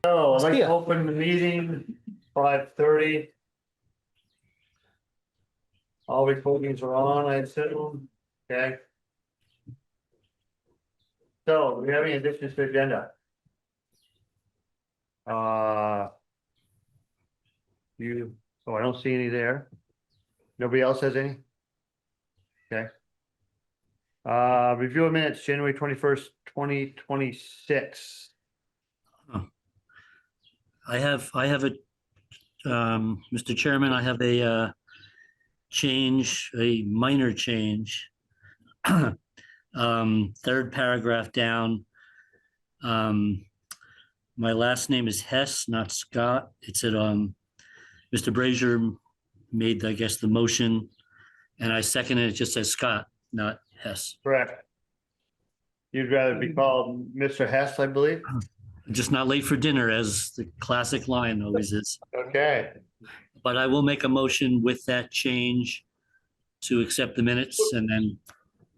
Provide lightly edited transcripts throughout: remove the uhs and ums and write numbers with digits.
So I'd like to open the meeting 5:30. All recordings are on, I assume. Okay. So, do we have any additions to the agenda? I don't see any there. Nobody else has any? Okay. Review of minutes, January 21st, 2026. I have a, Mr. Chairman, I have a minor change. Third paragraph down. My last name is Hess, not Scott. It said, Mr. Brazier made, I guess, the motion, and I seconded it. It just says Scott, not Hess. Correct. You'd rather be called Mr. Hess, I believe? Just not late for dinner, as the classic line always is. Okay. But I will make a motion with that change to accept the minutes and then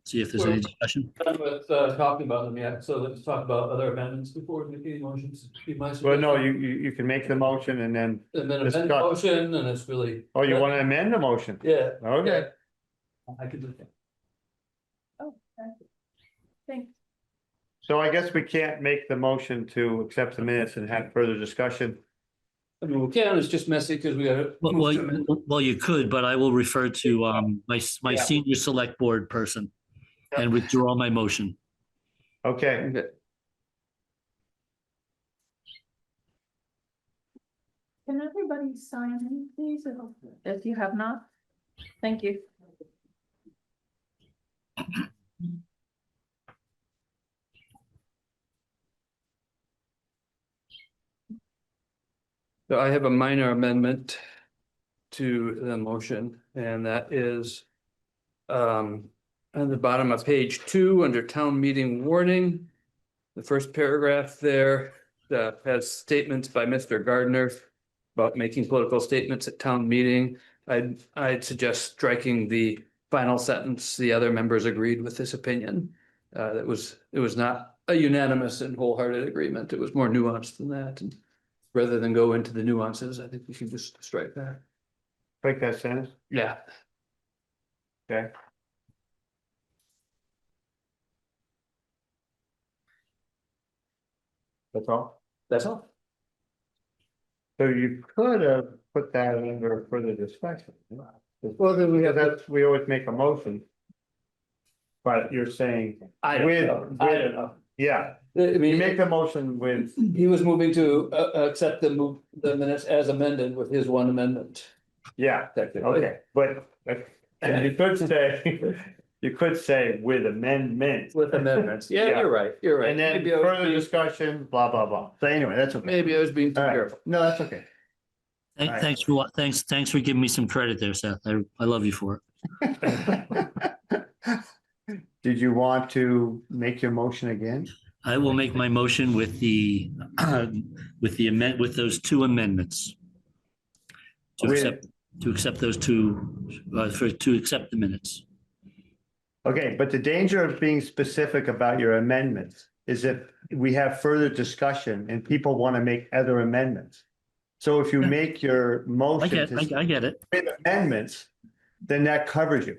see if there's any discussion. With talking about them yet, so let's talk about other amendments before we make any motions. Be my Well, no, suggestion. you can make the motion and then, And then amend the discuss. motion, and it's really. oh, you want to amend the motion? Yeah. Okay. I could do that. Oh, thanks. So I guess we can't make the motion to accept the minutes and have further discussion. I mean, we can, it's just messy because we gotta. Well, you could, but I will refer to my Yeah. senior select board person and withdraw my motion. Okay, Can everybody sign in, please, if you have not? Thank you. So I have a minor amendment to the motion, and that is at the bottom of page 2, under town meeting warning. The first paragraph there has statements by Mr. Gardner about making political statements at town meeting. I'd suggest striking the final sentence. The other members agreed with this opinion. It was not a unanimous and wholehearted agreement. It was more nuanced than that. And rather than go into the nuances, I think we should just strike that. break that sentence. Yeah. Okay. That's all. That's all. So you could have put that under further discussion. Well, then we have That's, we always make a motion. But you're saying, I don't know. yeah, I you mean, make the motion with, he was moving to accept the minutes as amended with his one amendment. yeah, Technically. okay, but you could say with amendment. With amendments. Yeah, Yeah. you're right. You're right. And then Maybe I was further being- discussion, blah, blah, blah. So anyway, that's okay. Maybe I was being too All right. careful. No, that's okay. Alright. Thanks for giving me some credit there, Seth. I love you for it. Did you want to make your motion again? I will make my motion with the with those two amendments. To accept those two, to accept the minutes. Okay, but the danger of being specific about your amendments is if we have further discussion and people want to make other amendments. So if you make your motion I get it. with amendments, then that covers you,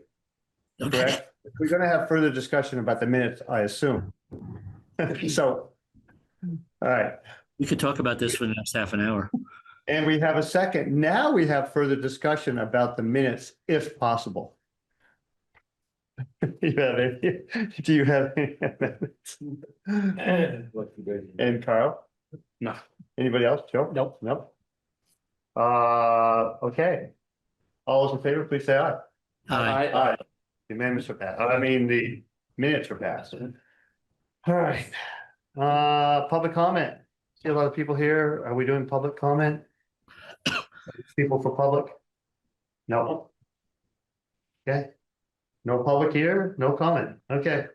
Okay. correct? We're gonna have further discussion about the minutes, I assume. So, all right, We could talk about this for the next half an hour. and we have a second. Now we have further discussion about the minutes, if possible. Do you have any amendments? And Carl? No. Anybody else? Joe? Nope. Nope. Okay. All those in favor, please say aye. Aye. The amendments are passed. I mean, the minutes are passed. All right. Public comment. See a lot of people here. Are we doing public comment? People for public? No. Okay. No public here, no comment. Okay.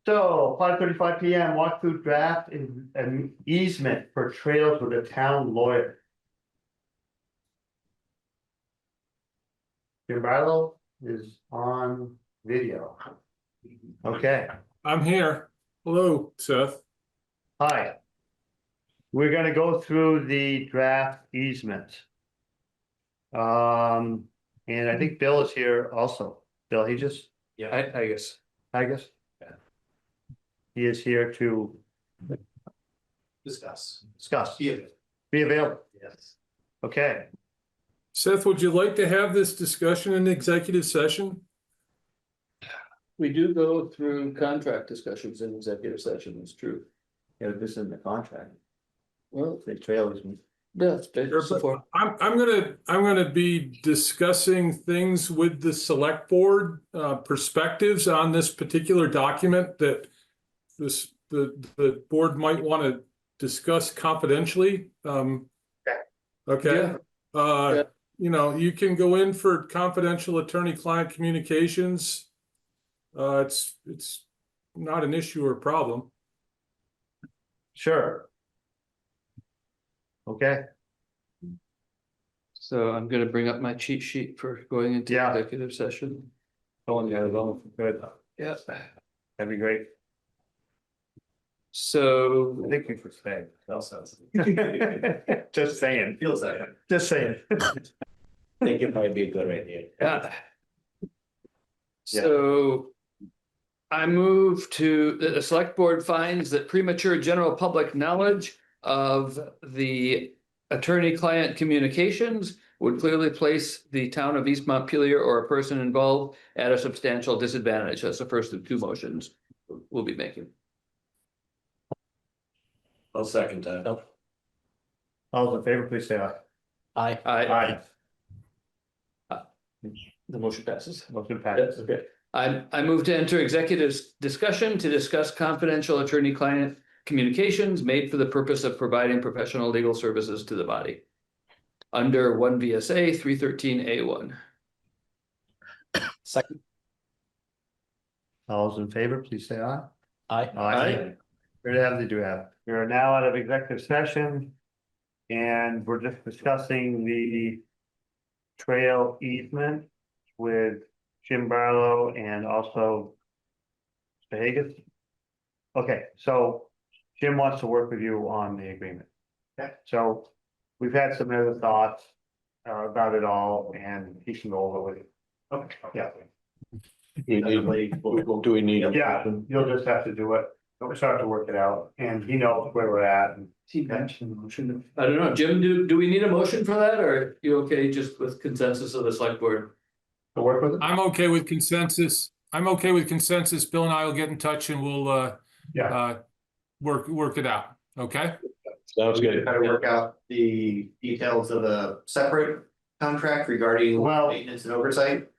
So 5:35 PM, walk through draft and easement for trails with a town lawyer. Jim Barlow is on video. Okay, I'm here. Hello, Seth. hi. we're gonna go through the draft easement. And I think Bill is here also. Bill, he just, I guess. I guess. He is here to Discuss. discuss, Yeah. be available. Yes. Okay, Seth, would you like to have this discussion in executive session? We do go through contract discussions in executive session, it's true. yeah, this is in the contract, Well, the trailers. yeah, it's Sure, but before. I'm gonna be discussing things with the select board, perspectives on this particular document that the board might want to discuss confidentially. Okay. Yeah. You know, you can go in for confidential attorney-client communications. It's not an issue or problem. Sure. Okay, So I'm gonna bring up my cheat sheet for going into Yeah. executive session. oh, yeah, well, good, Yeah. that'd be great. So I think we should stay. Also. Just saying, Feels that way. just saying. I think it might be a good idea. Yeah. So. I move to, the select board finds that premature general public knowledge of the attorney-client communications would clearly place the town of East Montpelier or a person involved at a substantial disadvantage. That's the first of two motions we'll be making. I'll second that. All those in favor, please say aye. Aye. The motion passes. Motion passes. Okay. I move to enter executive discussion to discuss confidential attorney-client communications made for the purpose of providing professional legal services to the body. Under one VSA 313A1. Second. All those in favor, please say aye. Aye. Aye. Here to have the do have. We are now out of executive session. And we're just discussing the trail easement with Jim Barlow and also Mr. Hagus. Okay, so Jim wants to work with you on the agreement. Okay. So we've had some other thoughts about it all and he can go over with it. Okay. Yeah. Do we need? Yeah, you'll just have to do it. We'll start to work it out and he knows where we're at and He mentioned the motion. I don't know, Jim, do we need a motion for that, or you okay just with consensus of the select board? to work with it. I'm okay with consensus. Bill and I will get in touch and we'll Yeah. work it out. Okay? Sounds good. Try to work out the details of a separate contract regarding Well- maintenance and oversight.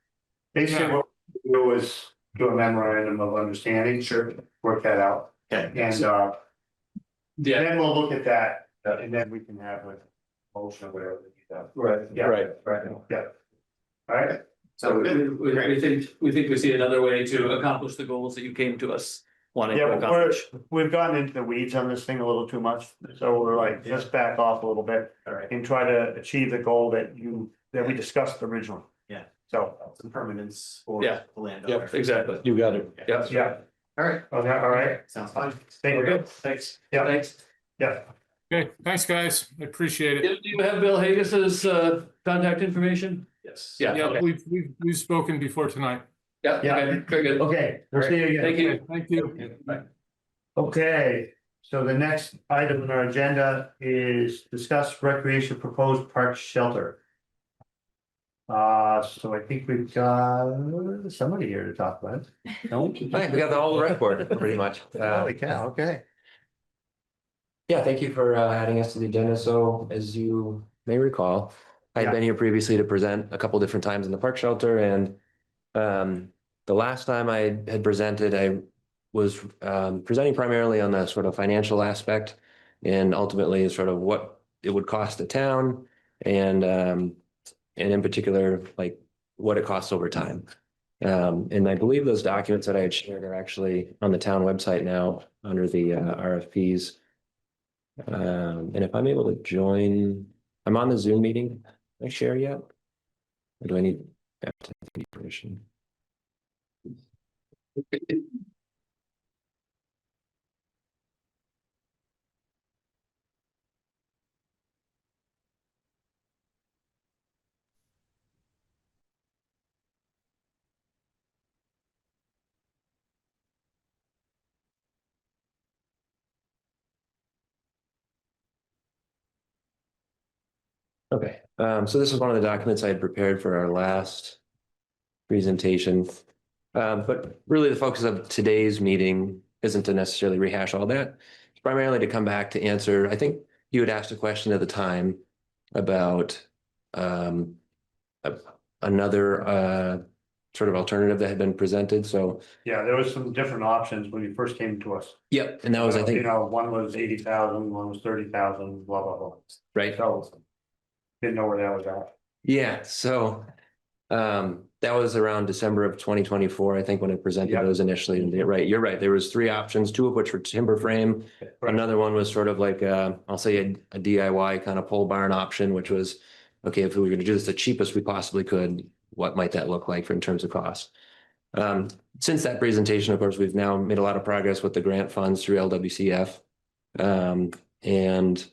Basically, Yeah. what we do is do a memorandum of understanding, sure, work that out. Okay. And Yeah, then we'll look at that and then we can have a motion or whatever. right. Yeah. Right. Yeah. All right, So We think we see another way to accomplish the goals that you came to us wanting yeah, to accomplish. we've gotten into the weeds on this thing a little too much, so we're like, just back off a little bit. All right. And try to achieve the goal that we discussed originally. Yeah. So, Some permanence for Yeah. the landowner. Yep, exactly. You got it. Yeah. yeah, All right. okay, all right, Sounds fine. thank We're you, good, thanks. Yeah. Thanks. yeah. Okay, thanks, guys. I appreciate it. Do you have Bill Hagis's contact information? Yes. Yeah, Yeah, okay. we've spoken before tonight. Yeah, Yeah. okay, very good. Okay, we'll see you again. Thank you. Thank you. Bye. Okay, so the next item on our agenda is discuss recreation proposed park shelter. So I think we've got somebody here to talk about it. No? Hi, we got the whole report, pretty much. Holy cow, okay. Yeah, thank you for adding us to the agenda. So as you may recall, I'd been here previously to present a couple different times in the park shelter, and the last time I had presented, I was presenting primarily on the sort of financial aspect and ultimately sort of what it would cost the town and in particular, like what it costs over time. And I believe those documents that I had shared are actually on the town website now under the RFPs. And if I'm able to join, I'm on the Zoom meeting. Can I share yet? Or do I need permission? Okay. Okay, so this is one of the documents I had prepared for our last presentation. But really the focus of today's meeting isn't to necessarily rehash all that. It's primarily to come back to answer, I think you had asked a question at the time about another sort of alternative that had been presented, so. Yeah, there was some different options when you first came to us. Yep, and that was, I You think, know, one was 80,000, one was 30,000, blah, blah, blah. right. So didn't know where that was at. Yeah, so that was around December of 2024, I think, when it presented Yep. those initially. And you're right. There was three options, two of which were timber frame. Another one was sort of like I'll say a DIY kind of pole barn option, which was, okay, if we were going to do this the cheapest we possibly could, what might that look like in terms of cost? Since that presentation, of course, we've now made a lot of progress with the grant funds through LWCF. And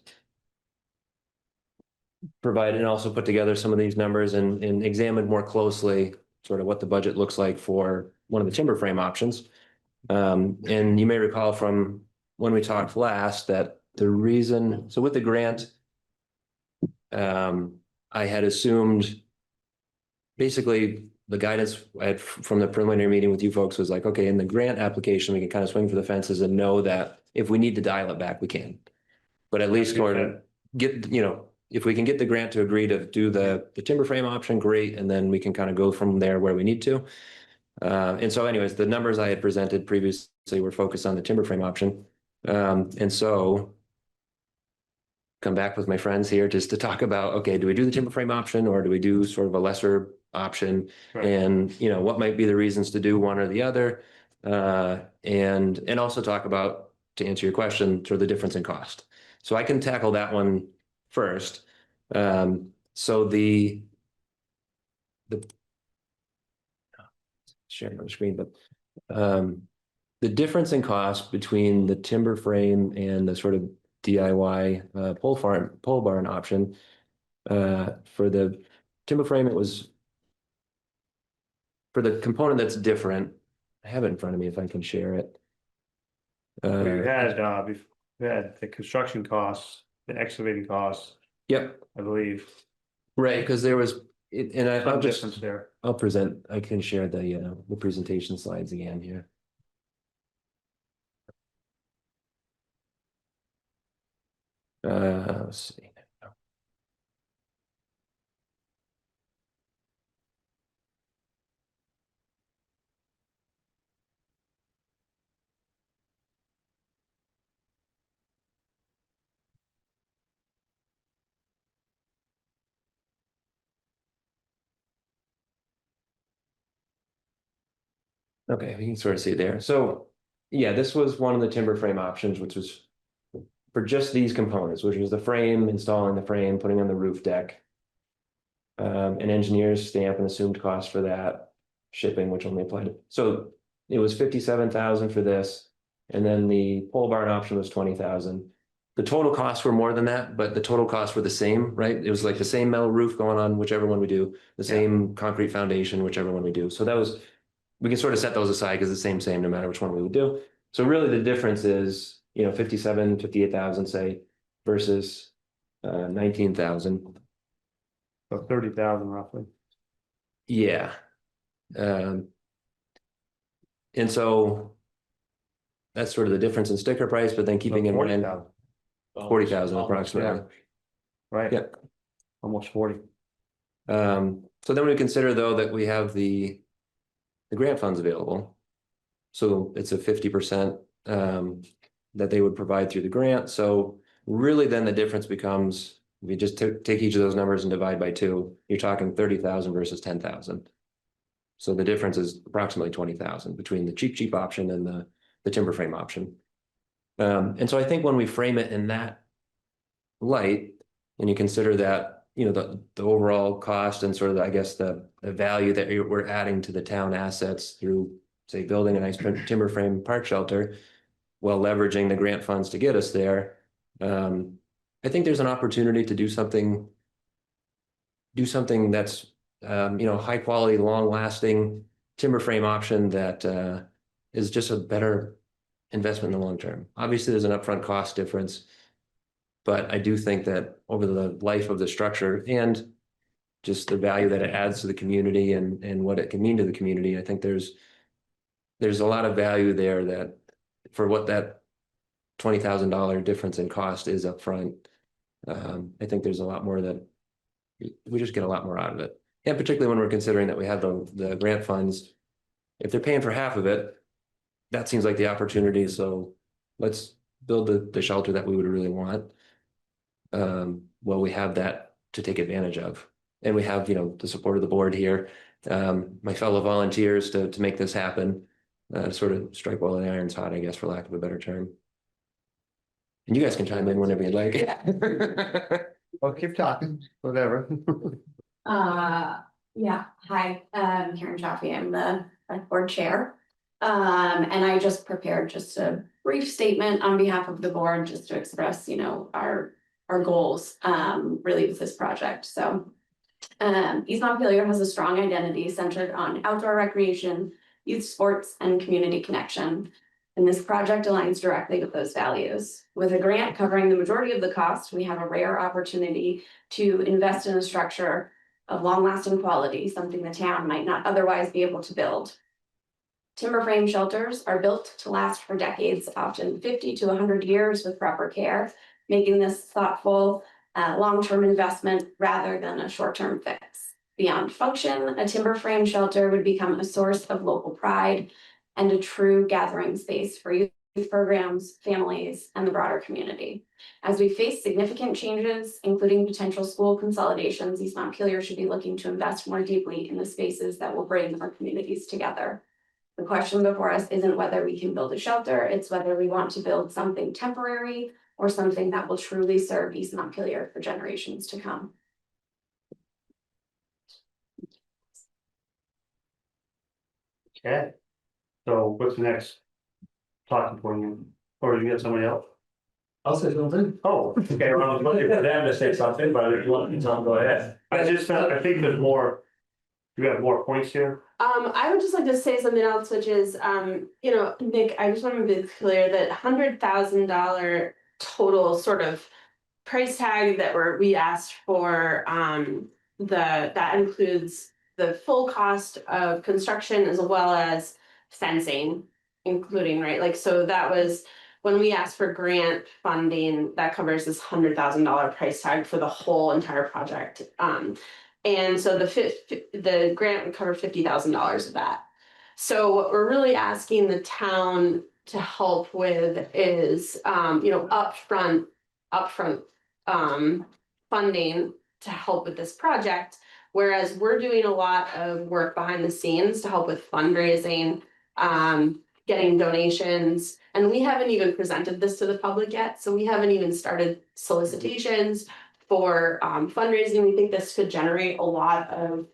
provided and also put together some of these numbers and examined more closely sort of what the budget looks like for one of the timber frame options. And you may recall from when we talked last that the reason, so with the grant, I had assumed basically the guidance I had from the preliminary meeting with you folks was like, okay, in the grant application, we can kind of swing for the fences and know that if we need to dial it back, we can. But at least sort of get, if we can get the grant to agree to do the timber frame option, great, and then we can kind of go from there where we need to. And so anyways, the numbers I had presented previously were focused on the timber frame option. And so come back with my friends here just to talk about, okay, do we do the timber frame option or do we do sort of a lesser option? Right. And, what might be the reasons to do one or the other? And also talk about, to answer your question, sort of the difference in cost. So I can tackle that one first. So the sharing on the screen, but the difference in cost between the timber frame and the sort of DIY pole barn option, for the timber frame, it was for the component that's different. I have it in front of me if I can share it. We had the construction costs, the excavating costs, Yep, I believe. right, because there was, and I'll Some just, difference there. I can share the presentation slides again here. Let's see. Okay, we can sort of see it there. So, yeah, this was one of the timber frame options, which was for just these components, which was the frame, installing the frame, putting on the roof deck. An engineer's stamp and assumed cost for that, shipping, which only applied. So it was 57,000 for this. And then the pole barn option was 20,000. The total costs were more than that, but the total costs were the same, right? It was like the same metal roof going on, whichever one we do, the same concrete foundation, whichever one we do. So that was, we can sort of set those aside because it's the same, no matter which one we would do. So really the difference is, 58,000, say, versus 19,000. So 30,000 roughly. Yeah. And so that's sort of the difference in sticker price, but then keeping in mind 40,000 approximately. Right. Yep. Almost 40. So then we consider though that we have the grant funds available. So it's a 50% that they would provide through the grant. So really then the difference becomes, if you just take each of those numbers and divide by 2, you're talking 30,000 versus 10,000. So the difference is approximately 20,000 between the cheap option and the timber frame option. And so I think when we frame it in that light, and you consider that, the overall cost and sort of, I guess, the value that we're adding to the town assets through, say, building a nice timber frame park shelter, while leveraging the grant funds to get us there. I think there's an opportunity to do something that's, high quality, long lasting timber frame option that is just a better investment in the long term. Obviously, there's an upfront cost difference. But I do think that over the life of the structure and just the value that it adds to the community and what it can mean to the community, I think there's a lot of value there that for what that $20,000 difference in cost is upfront. I think there's a lot more that we just get a lot more out of it. And particularly when we're considering that we have the grant funds, if they're paying for half of it, that seems like the opportunity. So let's build the shelter that we would really want. Well, we have that to take advantage of. And we have, the support of the board here, my fellow volunteers to make this happen, sort of strike while the iron's hot, I guess, for lack of a better term. And you guys can chime in whenever you'd like. Well, keep talking, whatever. Yeah, hi, Karen Chaffee, I'm the board chair. And I just prepared just a brief statement on behalf of the board, just to express, our goals, really with this project, so. East Montpelier has a strong identity centered on outdoor recreation, youth sports, and community connection. And this project aligns directly with those values. With a grant covering the majority of the cost, we have a rare opportunity to invest in a structure of long-lasting quality, something the town might not otherwise be able to build. Timber frame shelters are built to last for decades, often 50 to 100 years with proper care, making this thoughtful, long-term investment rather than a short-term fix. Beyond function, a timber frame shelter would become a source of local pride and a true gathering space for youth programs, families, and the broader community. As we face significant changes, including potential school consolidations, East Montpelier should be looking to invest more deeply in the spaces that will bring our communities together. The question before us isn't whether we can build a shelter, it's whether we want to build something temporary or something that will truly serve East Montpelier for generations to come. Okay. So what's the next talking point? Or you get somebody else? I'll say something. Oh, Okay, well, I was looking for them to say something, but if you want me to, go ahead. I think there's more, you have more points here. I would just like to say something else, which is, Nick, I just want to be clear that $100,000 total sort of price tag that we asked for, that includes the full cost of construction as well as fencing, including, right? Like, so that was when we asked for grant funding, that covers this $100,000 price tag for the whole entire project. And so the grant would cover $50,000 of that. So what we're really asking the town to help with is, upfront funding to help with this project. Whereas we're doing a lot of work behind the scenes to help with fundraising, getting donations, and we haven't even presented this to the public yet. So we haven't even started solicitations for fundraising. We think this could generate a lot of,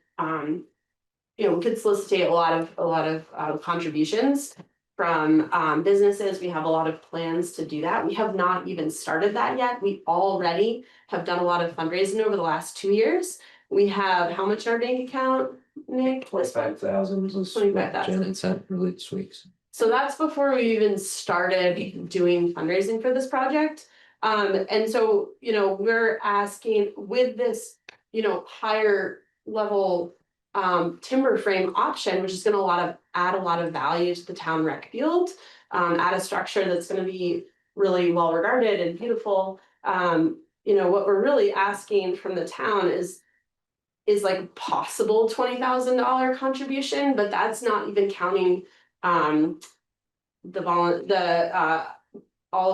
we could solicitate a lot of contributions from businesses. We have a lot of plans to do that. We have not even started that yet. We already have done a lot of fundraising over the last 2 years. We have how much in our bank account, Nick? 25,000. 25,000. Janet sent earlier this week. So that's before we even started doing fundraising for this project. And so, we're asking with this, higher level timber frame option, which is going to add a lot of value to the town rec field, add a structure that's going to be really well regarded and beautiful. What we're really asking from the town is like possible $20,000 contribution, but that's not even counting all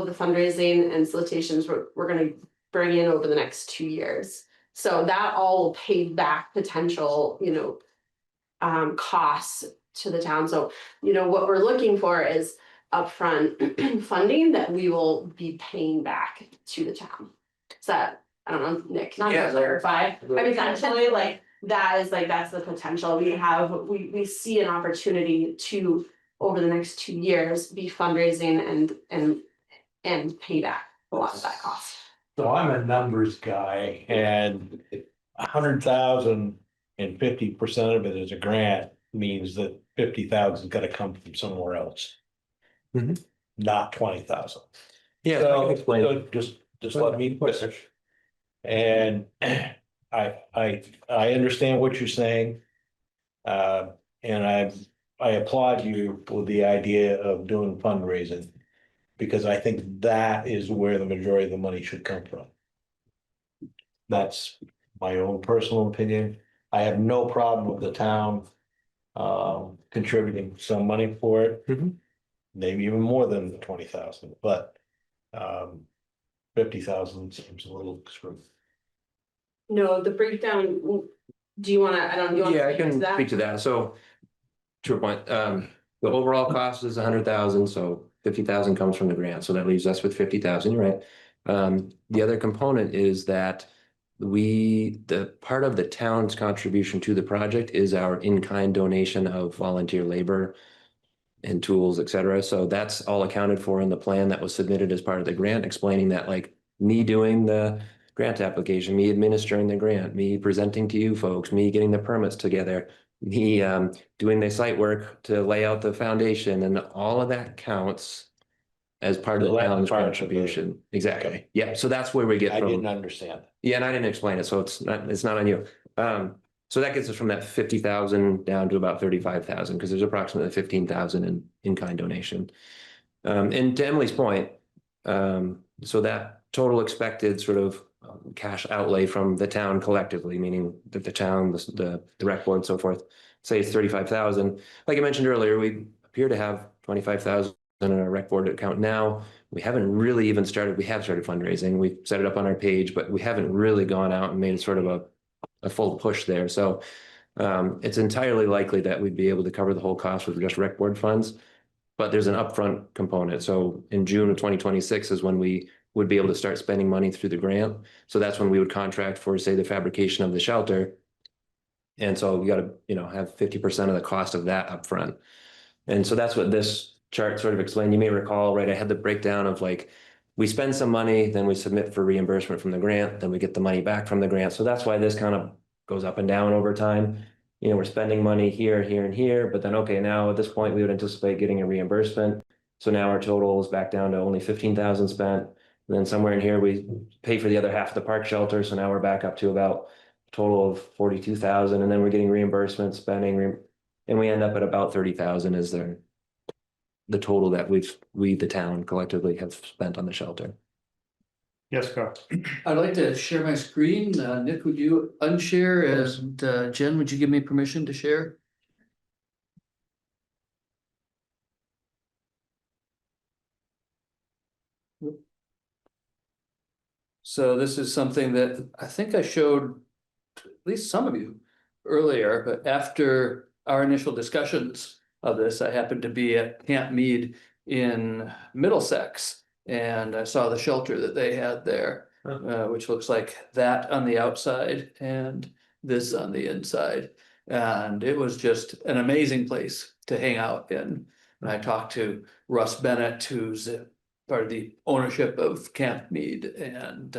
of the fundraising and solicitations we're going to bring in over the next 2 years. So that all will pay back potential, costs to the town. So, what we're looking for is upfront funding that we will be paying back to the town. So I don't know, Nick, not to clarify, but essentially that's the potential we have. We see an opportunity to, over the next 2 years, be fundraising and pay back a lot of that cost. So I'm a numbers guy, and 100,000 and 50% of it is a grant means that 50,000 is gonna come from somewhere else. Mhm. Not 20,000. Yeah, I So, can explain. so just just let me finish. And I understand what you're saying. And I applaud you with the idea of doing fundraising. Because I think that is where the majority of the money should come from. That's my own personal opinion. I have no problem with the town contributing some money for it. Mhm. Maybe even more than the 20,000, but 50,000 seems a little extreme. No, the breakdown, do you wanna, I don't, you wanna Yeah, I speak to can that? speak to that. So to your point, the overall cost is 100,000, so 50,000 comes from the grant, so that leaves us with 50,000, you're right. The other component is that the part of the town's contribution to the project is our in-kind donation of volunteer labor and tools, et cetera. So that's all accounted for in the plan that was submitted as part of the grant, explaining that like me doing the grant application, me administering the grant, me presenting to you folks, me getting the permits together, me doing the site work to lay out the foundation, and all of that counts as part of the So that's town's part of the- contribution. Exactly. Okay. Yeah, so that's where we get I from. didn't understand. Yeah, and I didn't explain it, so it's not on you. So that gets us from that 50,000 down to about 35,000, because there's approximately 15,000 in-kind donation. And to Emily's point, so that total expected sort of cash outlay from the town collectively, meaning that the town, the rec board, and so forth, say it's 35,000. Like I mentioned earlier, we appear to have 25,000 in our rec board account now. We haven't really even started, we have started fundraising. We've set it up on our page, but we haven't really gone out and made sort of a full push there. So it's entirely likely that we'd be able to cover the whole cost with just rec board funds. But there's an upfront component. So in June of 2026 is when we would be able to start spending money through the grant. So that's when we would contract for, say, the fabrication of the shelter. And so we got to, have 50% of the cost of that upfront. And so that's what this chart sort of explained. You may recall, right? I had the breakdown of like, we spend some money, then we submit for reimbursement from the grant, then we get the money back from the grant. So that's why this kind of goes up and down over time. We're spending money here, here, and here, but then, okay, now at this point, we would anticipate getting a reimbursement. So now our total is back down to only 15,000 spent. And then somewhere in here, we pay for the other half of the park shelter. So now we're back up to about a total of 42,000, and then we're getting reimbursement spending, and we end up at about 30,000 is the total that we, the town collectively have spent on the shelter. Yes, Carl. I'd like to share my screen. Nick, would you unshare, and Jen, would you give me permission to share? So this is something that I think I showed at least some of you earlier, but after our initial discussions of this, I happened to be at Camp Mead in Middlesex, and I saw the shelter that they had there, which looks like that on the outside and this on the inside. And it was just an amazing place to hang out in. And I talked to Russ Bennett, who's part of the ownership of Camp Mead, and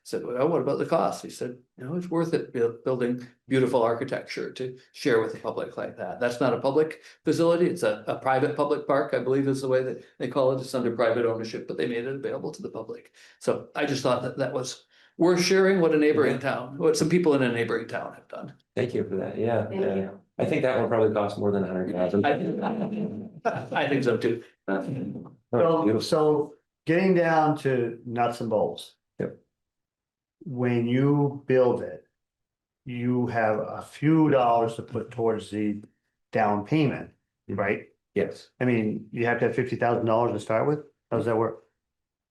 said, well, what about the cost? He said, it's worth it building beautiful architecture to share with the public like that. That's not a public facility. It's a private public park, I believe is the way that they call it. It's under private ownership, but they made it available to the public. So I just thought that was worth sharing what a neighboring town, what some people in a neighboring town have done. Thank you for that. Yeah. Thank you. I think that one probably cost more than 100,000. I think so too. So getting down to nuts and bolts. Yep. When you build it, you have a few dollars to put towards the down payment, right? Yes. I mean, you have to have $50,000 to start with. How does that work?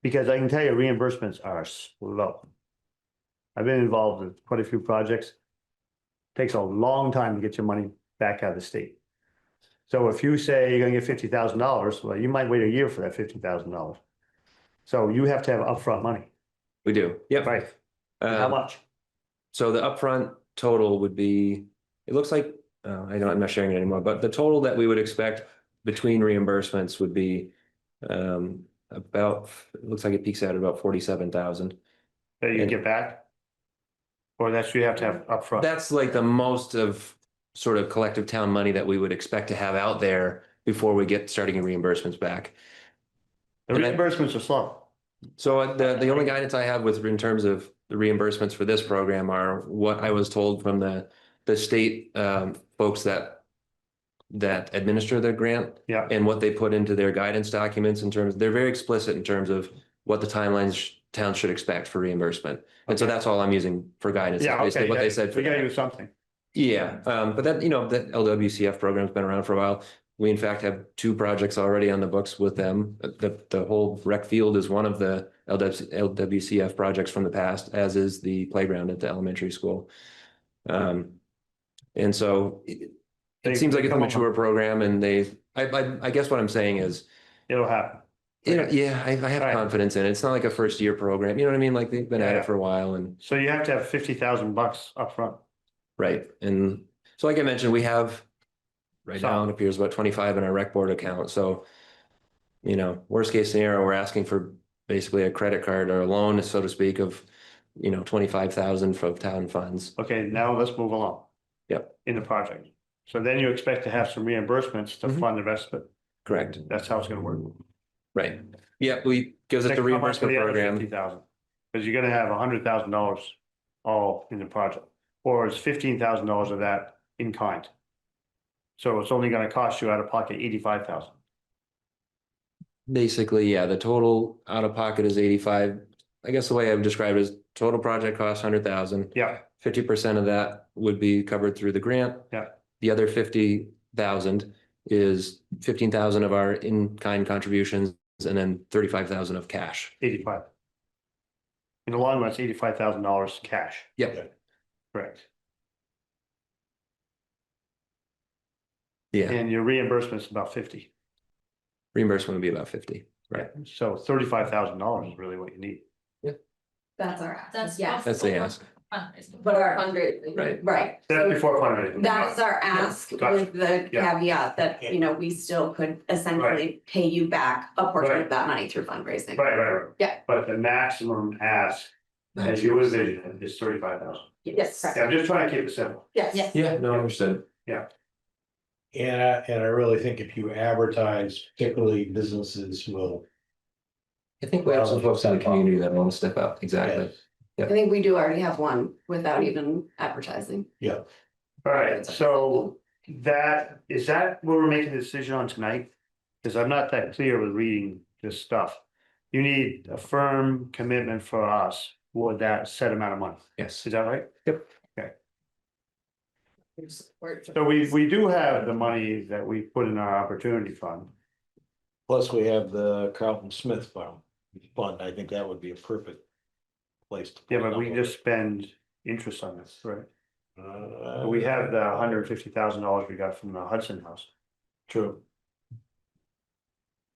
Because I can tell you reimbursements are slow. I've been involved in quite a few projects. Takes a long time to get your money back out of the state. So if you say you're gonna get $50,000, well, you might wait a year for that $50,000. So you have to have upfront money, We do. Yep. right? How much? So the upfront total would be, it looks like, I'm not sharing it anymore, but the total that we would expect between reimbursements would be about, it looks like it peaks out at about 47,000. That you get back? Or that's you have to have upfront? That's like the most of sort of collective town money that we would expect to have out there before we get starting reimbursements back. The reimbursements are slow. So the only guidance I have with in terms of the reimbursements for this program are what I was told from the state folks that administer the grant. Yeah. And what they put into their guidance documents in terms, they're very explicit in terms of what the timelines towns should expect for reimbursement. And so Okay. that's all I'm using for guidance. is Yeah, basically okay, what they said. we for gotta that. do something. Yeah, but that, the LWCF program's been around for a while. We in fact have 2 projects already on the books with them. The whole rec field is one of the LWCF projects from the past, as is the playground at the elementary school. And so it seems like it's a mature program and I guess what I'm saying is, It'll happen. yeah, I have Right. confidence in it. It's not like a first year program, you know what I mean? Like they've been at Yeah. it for a while and. So you have to have $50,000 upfront. Right, and so like I mentioned, we have right now it appears about 25 in our rec board account, so. Worst case scenario, we're asking for basically a credit card or a loan, so to speak, of 25,000 from town funds. Okay, now let's move along. Yep. In the project. So then you expect to have some reimbursements to Mhm. fund the rest of it. Correct, That's how it's gonna work. right. Yeah, we gives us the reimbursement program. $50,000, because you're gonna have $100,000 all in the project, or is $15,000 of that in kind. So it's only gonna cost you out of pocket 85,000. Basically, yeah, the total out of pocket is 85. I guess the way I would describe it is total project cost 100,000. Yeah, 50% of that would be covered through the grant. Yeah. The other 50,000 is 15,000 of our in-kind contributions and then 35,000 of cash. 85. In the long run, it's $85,000 cash, Yep, correct? yeah, And your reimbursement is about 50. reimbursement would be about 50, right? So $35,000 is really what you need. That's our ask. That's. Yes. That's the ask, But our, right? right. That's before fundraising. That is our ask Gotcha. with the Yeah. caveat that, we still could essentially pay you back a portion Right. of that money through fundraising. Right. Yeah. But the maximum ask, as you envision it, is 35,000. Yes. Yeah, I'm just trying to keep it simple. Yes. Yeah, no, understood. And I really think if you advertise, particularly businesses will. I think we have some folks in the community that want to step up, exactly. I think we do already have one without even advertising. Yeah, All right, so is that what we're making a decision on tonight? Because I'm not that clear with reading this stuff. You need a firm commitment for us for that set amount of money. Yes. Is that right? Yep. Okay. So we do have the money that we put in our opportunity fund. plus we have the Carlton Smith fund, I think that would be a perfect place to. Yeah, but we just spend interest on this, right? Uh, We have the $150,000 we got from the Hudson House. True.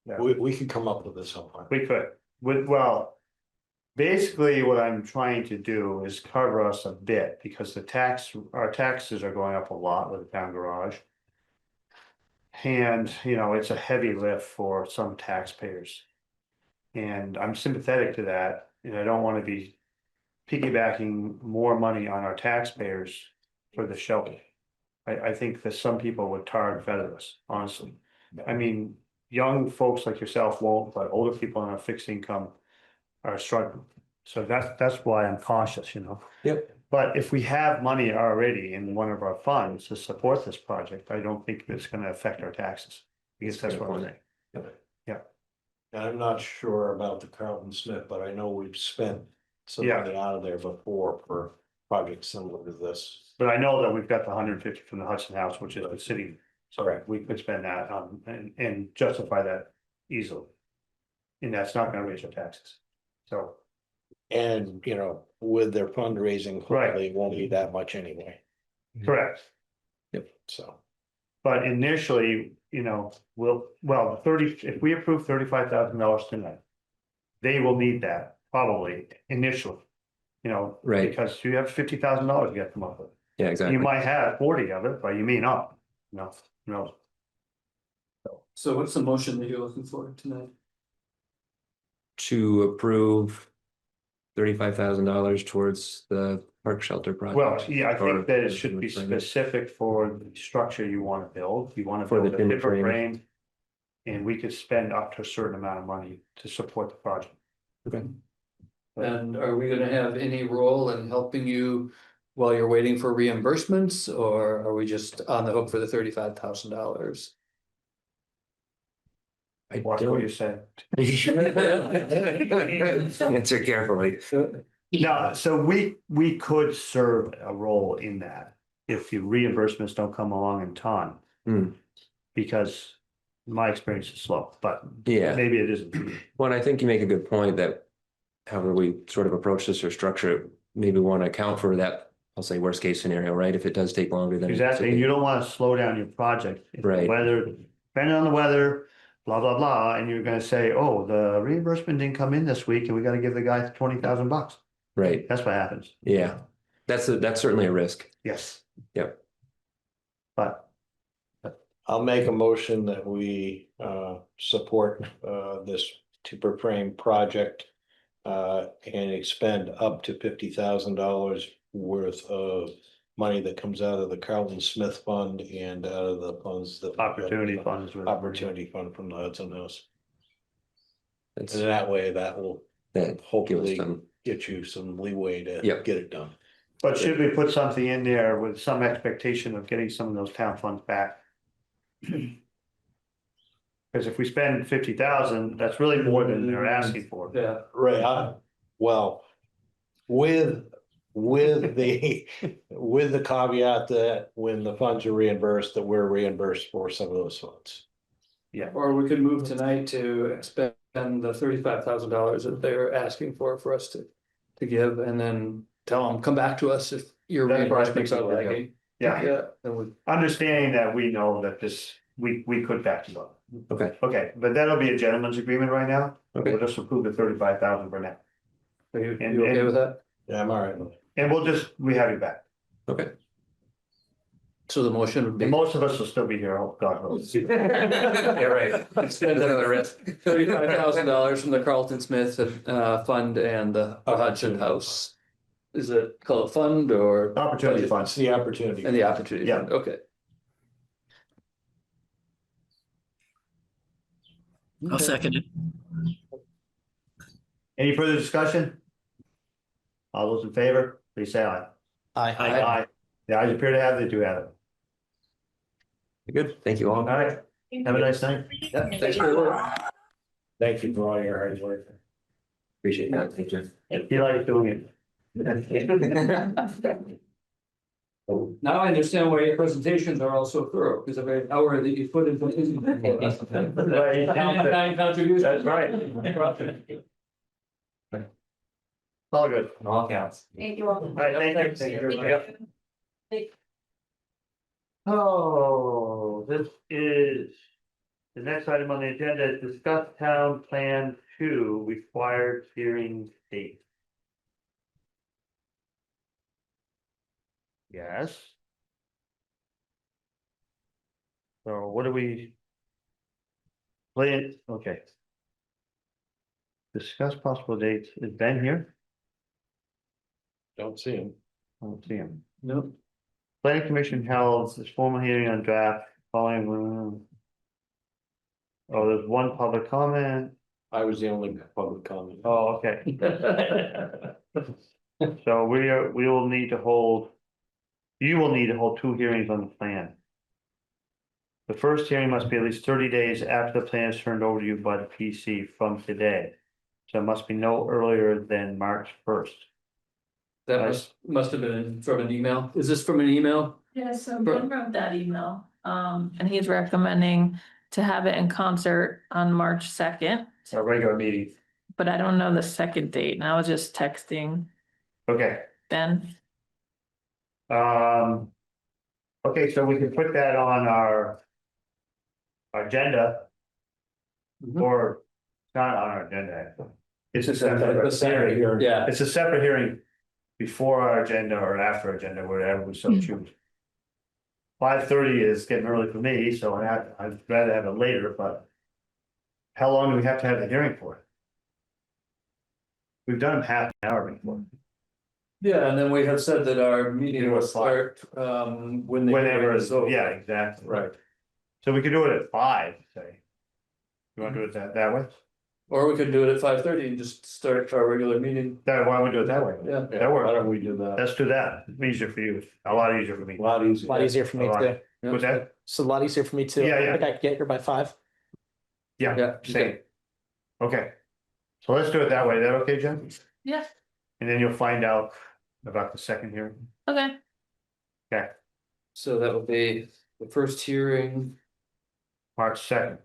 Yeah. We could come up with this sometime. We could, well. Basically, what I'm trying to do is cover us a bit, because our taxes are going up a lot with the town garage. And, it's a heavy lift for some taxpayers. And I'm sympathetic to that, and I don't wanna be piggybacking more money on our taxpayers for the shelter. I think that some people would tar and feather us, honestly. I mean, young folks like yourself won't, but older people on a fixed income are struggling. So that's why I'm cautious, Yep. But if we have money already in one of our funds to support this project, I don't think it's gonna affect our taxes. I guess that's what I'm saying. And I'm not sure about the Carlton Smith, but I know we've spent some Yeah. money out of there before for projects similar to this. But I know that we've got the 150 from the Hudson House, which is sitting, so we could spend that and justify that easily. And that's not gonna raise our taxes. So, And, with their fundraising, Right. hopefully it won't be that much anyway, correct. so. But initially, if we approve $35,000 tonight. They will need that probably initially. Right. Because you have $50,000 to get them up with. Yeah, exactly. You might have 40 of it, but you may not, no. So what's the motion that you're looking for tonight? To approve $35,000 towards the park shelter project. Well, yeah, I Or- think that it should be specific for the structure you wanna build, you wanna For the build a timber timber frame. frame. And we could spend up to a certain amount of money to support the project. Okay. And are we gonna have any role in helping you while you're waiting for reimbursements, or are we just on the hook for the $35,000? I Watch what you don't. say. Answer carefully. No, so we could serve a role in that if your reimbursements don't come along in time. Hmm. Because my experience is slow, but Yeah, maybe it isn't. well, I think you make a good point that however we sort of approach this or structure it, maybe want to account for that, I'll say worst case scenario, right? If it does take longer than. Exactly, and you don't want to slow down your project. If the Right. Weather, depending on the weather, blah, blah, blah, and you're gonna say, oh, the reimbursement didn't come in this week and we gotta give the guy $20,000. Right, That's what happens. yeah, that's certainly a risk. Yes. Yep. But I'll make a motion that we support this timber frame project. And expend up to $50,000 worth of money that comes out of the Carlton Smith Fund and out of the funds that. opportunity funds. Opportunity fund from the Hudson House. And That's that way that will that give us hopefully some, get you some leeway to Yep. get it done. But should we put something in there with some expectation of getting some of those town funds back? Because if we spend 50,000, that's really more than they're asking for. Yeah, Right, well, with the, with the caveat that when the funds are reimbursed, that we're reimbursed for some of those funds. or we could move tonight to expend the $35,000 that they're asking for us to give, and then tell them, come back to us if your That's what I think reimbursements are we would do. lagging. Yeah, Yeah, then we. understanding that we know that this, we could back you up. okay, Okay, but that'll be a gentleman's agreement right now. Okay. We'll just approve the 35,000 for now. Are you And- okay and- with that? Yeah, I'm all right with it. And we have you back. okay. So the motion would be. And most of us will still be here, oh, God knows. Yeah, right. Expend Another risk. $35,000 from the Carlton Smith fund and the Hudson House. Is it called fund or? Opportunity It's funds. the opportunity. And the opportunity Yeah. fund, okay. I'll second it. Any further discussion? All those in favor, please say aye. Aye. Aye. The ayes appear to have it, they do have it. Good, thank you all. All right, have a nice night. Yeah, thanks for your work. Thank you for all your hard work. Appreciate that, thank you. You like doing it. Now I understand why your presentations are all so thorough, because of every hour that you put into. Nine contributions. That's right. All good. All counts. Thank you all. All right, thank you. everybody. Oh, this is the next item on the agenda, is discuss town plan 2 required hearing date. Yes. So what do we? Plan, okay. Discuss possible dates, is Ben here? Don't see him. I don't see him. Nope. Planning Commission held its formal hearing on draft following. Oh, there's one public comment. I was the only public comment. Oh, okay. So we will need to hold. You will need to hold 2 hearings on the plan. The first hearing must be at least 30 days after the plan is turned over to you by the PC from today. So it must be no earlier than March 1st. That must have been from an email. Is this from an email? Yeah, so Ben wrote that email, and he's recommending to have it in concert on March 2nd. A regular meeting. But I don't know the second date, and I was just texting Okay. Ben. Okay, so we can put that on our agenda. Mhm. Or not on our agenda, actually. It's a separate The Saturday, hearing. yeah. It's a separate hearing before our agenda or after agenda, whatever we so choose. 5:30 is getting early for me, so I'd rather have it later, but. How long do we have to have the hearing for? We've done them half an hour before. Yeah, and then we have said that our meeting It will was start when the. Whenever, hearing is over. yeah, exactly. Right. So we could do it at 5, say. You wanna do it that way? Or we could do it at 5:30 and just start our regular meeting. Why don't we do it that way? Yeah. That works. Why don't we do that? Let's do that. It's easier for you. A lot easier for me. A lot easier. A lot easier for me too. What's that? So a lot easier for me too. Yeah, I yeah. think I could get here by 5. Yeah, Yeah, same. Okay. So let's do it that way. Is that okay, Jen? Yeah, And then you'll find out about the second hearing. okay. Okay, So that will be the first hearing. March 2nd.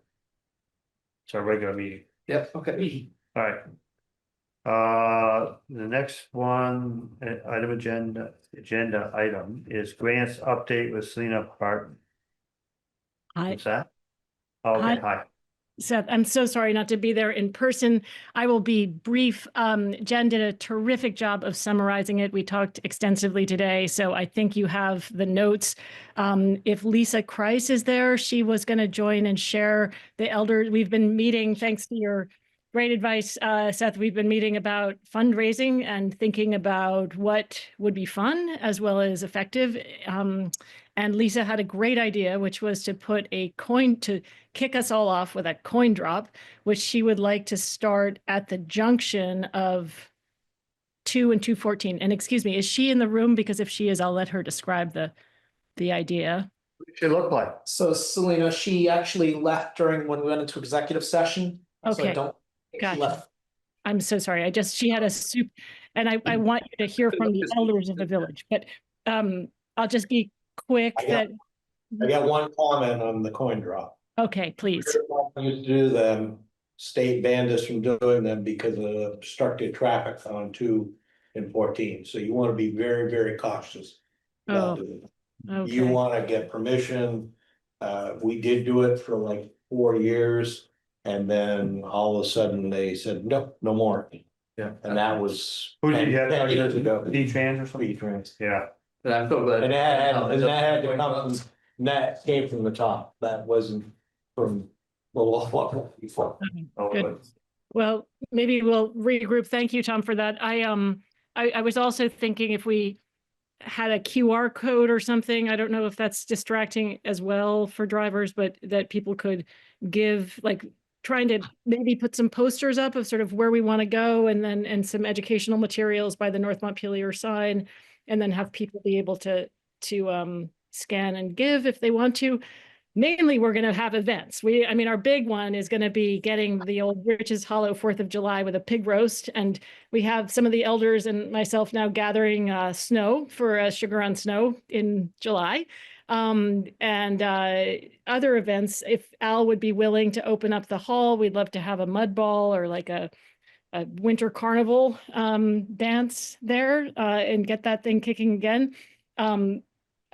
It's our regular meeting. Yep, okay. All right. The next one, agenda item is grants update with Selena Barton. Hi, What's that? Okay, Hi. hi. Seth. I'm so sorry not to be there in person. I will be brief. Jen did a terrific job of summarizing it. We talked extensively today, so I think you have the notes. If Lisa Kreis is there, she was going to join and share the elder. We've been meeting, thanks to your great advice, Seth. We've been meeting about fundraising and thinking about what would be fun as well as effective. And Lisa had a great idea, which was to put a coin, to kick us all off with a coin drop, which she would like to start at the junction of 2 and 214. And excuse me, is she in the room? Because if she is, I'll let her describe the idea. What does she look like? So Selena, she actually left during when we went into executive session. So I Okay. don't think she Gotcha. left. I'm so sorry. She had a soup, and I want you to hear from the elders of the village, but I'll just be quick I got one comment on the coin drop. okay, please. You do them, state banned us from doing them because of obstructed traffic on 2 and 14. So you want to be very, very cautious about doing them. You Okay. want to get permission. We did do it for like 4 years. And then all of a sudden they said, nope, no more. Yeah. And that was Who did you have? 10 years ago. D-Trans or something? D-Trans. Yeah. And I'm so glad. And that had to come, and that came from the top. That wasn't from the law before. Oh, Good. good. Well, maybe we'll regroup. Thank you, Tom, for that. I was also thinking if we had a QR code or something, I don't know if that's distracting as well for drivers, but that people could give, like, trying to maybe put some posters up of sort of where we want to go, and then and some educational materials by the North Montpelier sign, and then have people be able to scan and give if they want to. Mainly, we're going to have events. I mean, our big one is going to be getting the old Rich's Hollow 4th of July with a pig roast. And we have some of the elders and myself now gathering snow for Sugar on Snow in July. And other events, if Al would be willing to open up the hall, we'd love to have a mud ball or like a winter carnival dance there and get that thing kicking again.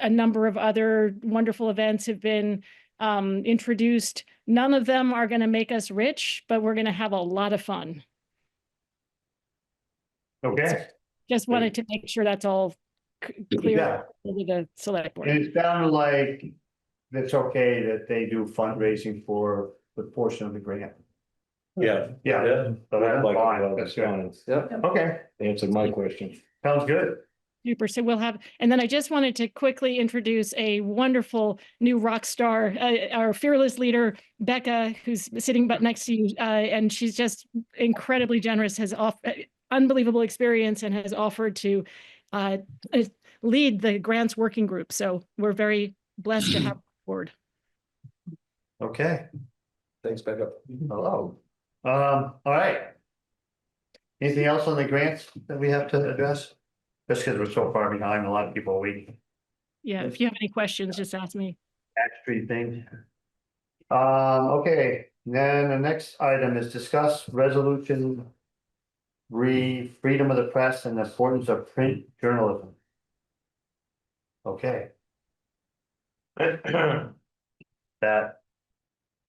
A number of other wonderful events have been introduced. None of them are going to make us rich, but we're going to have a lot of fun. Okay. Just wanted to make sure that's all clear Yeah. with the select board. And it sounded like it's okay that they do fundraising for the portion of the grant. Yeah. Yeah. So that's Like, fine. That's good. fine. Yep. Okay, Answered my question. sounds good. Super. So we'll have, and then I just wanted to quickly introduce a wonderful new rock star, our fearless leader, Becca, who's sitting but next to you. And she's just incredibly generous, has unbelievable experience, and has offered to lead the grants working group. So we're very blessed to have her on board. Okay, Thanks, Becca. hello. All right. Anything else on the grants that we have to address? Just because we're so far behind, a lot of people are waiting. Yeah, if you have any questions, just ask me. Tax Street thing. Okay, then the next item is discuss resolution. Freedom of the press and the importance of print journalism. Okay. That,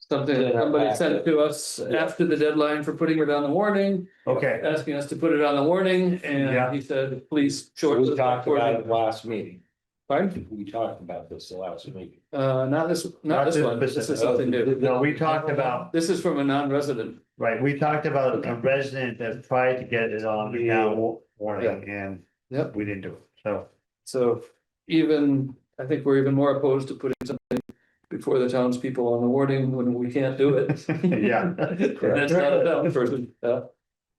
Something that somebody sent to us after the deadline for putting it on the warning, okay, asking us to put it on the warning, Yeah. and he said, please So short. we talked about it last meeting. Pardon? We talked about this the last meeting. Not this one, this is something new. no, we talked about, This is from a non-resident. right, we talked about a resident that tried to get it on the now warning and Yep. we didn't do it, so. So even, I think we're even more opposed to putting something before the townspeople on the warning when we can't do it. Yeah. That's not a town person,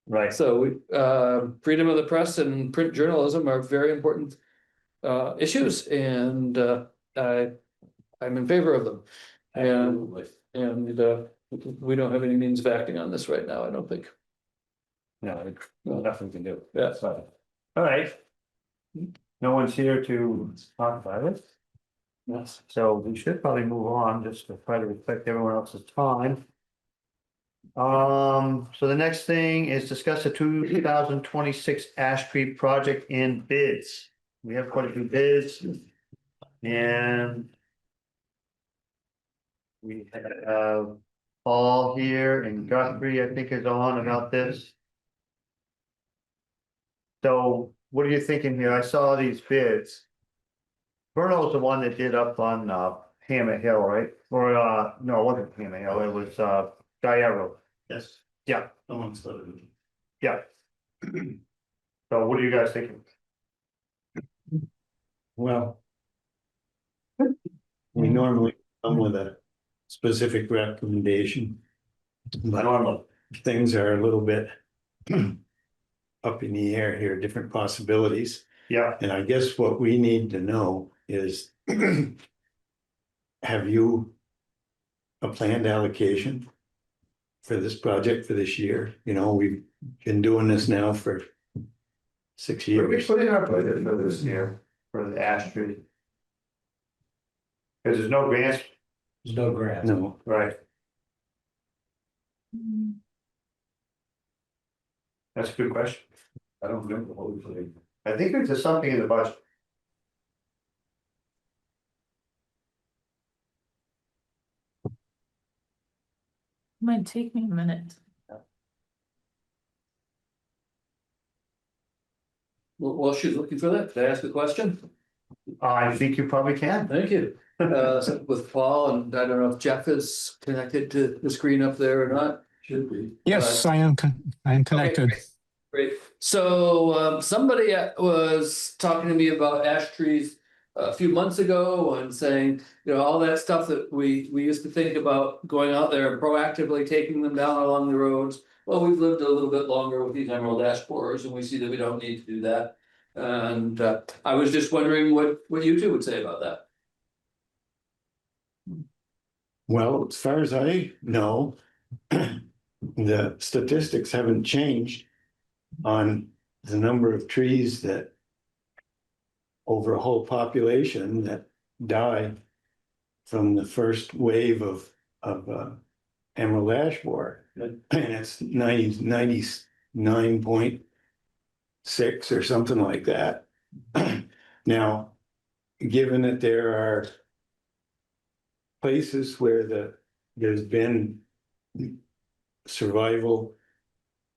Right. so freedom of the press and print journalism are very important issues, and I'm in favor of them. And we don't have any means of acting on this right now, I don't think. No, nothing can do. Yeah. So, all right. No one's here to talk about it. Yes. So we should probably move on just to try to respect everyone else's time. So the next thing is discuss the 2026 Ash Tree project and bids. We have quite a few bids. And we have Paul here and Guthrie, I think, is on about this. So what are you thinking here? I saw these bids. Vernal's the one that did up on Hammett Hill, right? Or no, it wasn't Hammett Hill, it was Diarro. Yes. Yeah, Amongst other. yeah. So what are you guys thinking? Well, we normally come with a specific recommendation. But things are a little bit up in the air here, different possibilities. Yeah, And I guess what we need to know is have you a planned allocation for this project for this year? You know, we've been doing this now for 6 we years. put in our budget for this year, for the Ash Tree. Cause there's no grants, There's no grant. No, right? That's a good question. I don't remember what we put in. I think there's something in the budget. Might take me a minute. While she's looking for that, can I ask a question? I think you probably can. Thank you. So with Paul, and I don't know if Jeff is connected to the screen up there or not. Should be. Yes, I am connected. Okay, great. So somebody was talking to me about ash trees a few months ago and saying, you know, all that stuff that we used to think about going out there and proactively taking them down along the roads. Well, we've lived a little bit longer with these emerald ash borers, and we see that we don't need to do that. And I was just wondering what you two would say about that. well, as far as I know, the statistics haven't changed on the number of trees that over a whole population that die from the first wave of emerald ash borer. And it's 99.6 or something like that. Now, given that there are places where there's been survival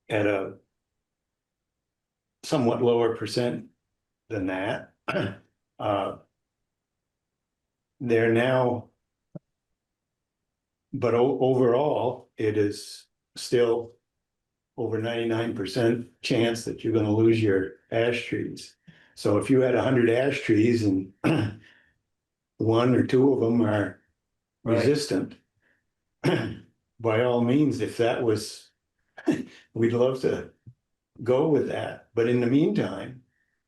at a somewhat lower percent than that, they're now, but overall, it is still over 99% chance that you're gonna lose your ash trees. So if you had 100 ash trees and one or two of them are resistant, by all means, if that was, we'd love to go with that. But in the meantime,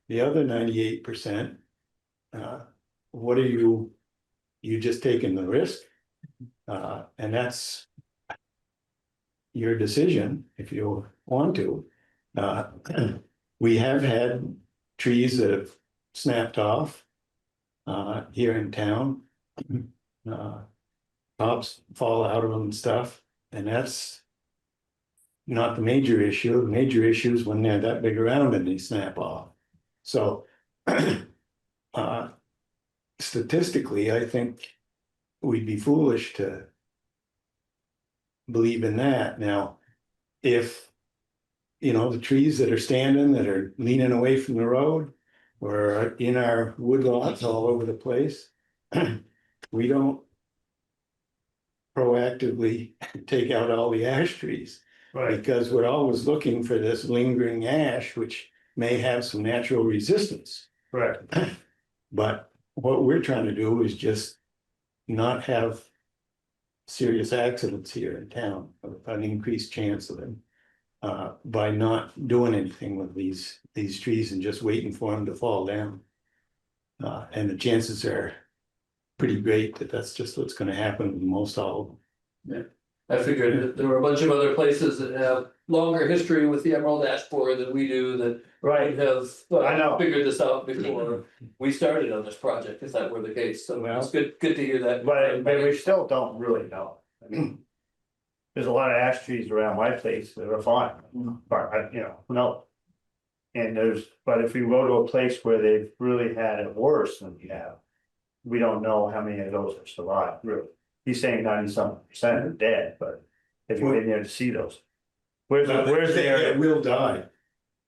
the other 98%, what are you just taking the risk? And that's your decision if you want to. We have had trees that have snapped off here in town. Tops fall out of them and stuff, and that's not the major issue. The major issue is when they're that big around and they snap off. So statistically, I think we'd be foolish to believe in that. Now, if you know the trees that are standing, that are leaning away from the road or in our woodlots all over the place, we don't proactively take out all the ash trees. Right. Because we're always looking for this lingering ash, which may have some natural resistance. Right. But what we're trying to do is just not have serious accidents here in town, an increased chance of them. By not doing anything with these trees and just waiting for them to fall down. And the chances are pretty great that that's just what's gonna happen with most all of them. I figured that there were a bunch of other places that have longer history with the emerald ash borer than we do that. Right. Have I know. figured this out before we started on this project, if that were the case, so Well, it's good to hear that. But we still don't really know. I mean, there's a lot of ash trees around my place that are fine, but no. And but if we go to a place where they've really had it worse than we have, we don't know how many of those have survived, really. He's saying 90-something% are dead, but if you've been there to see those. Where's the area? It will die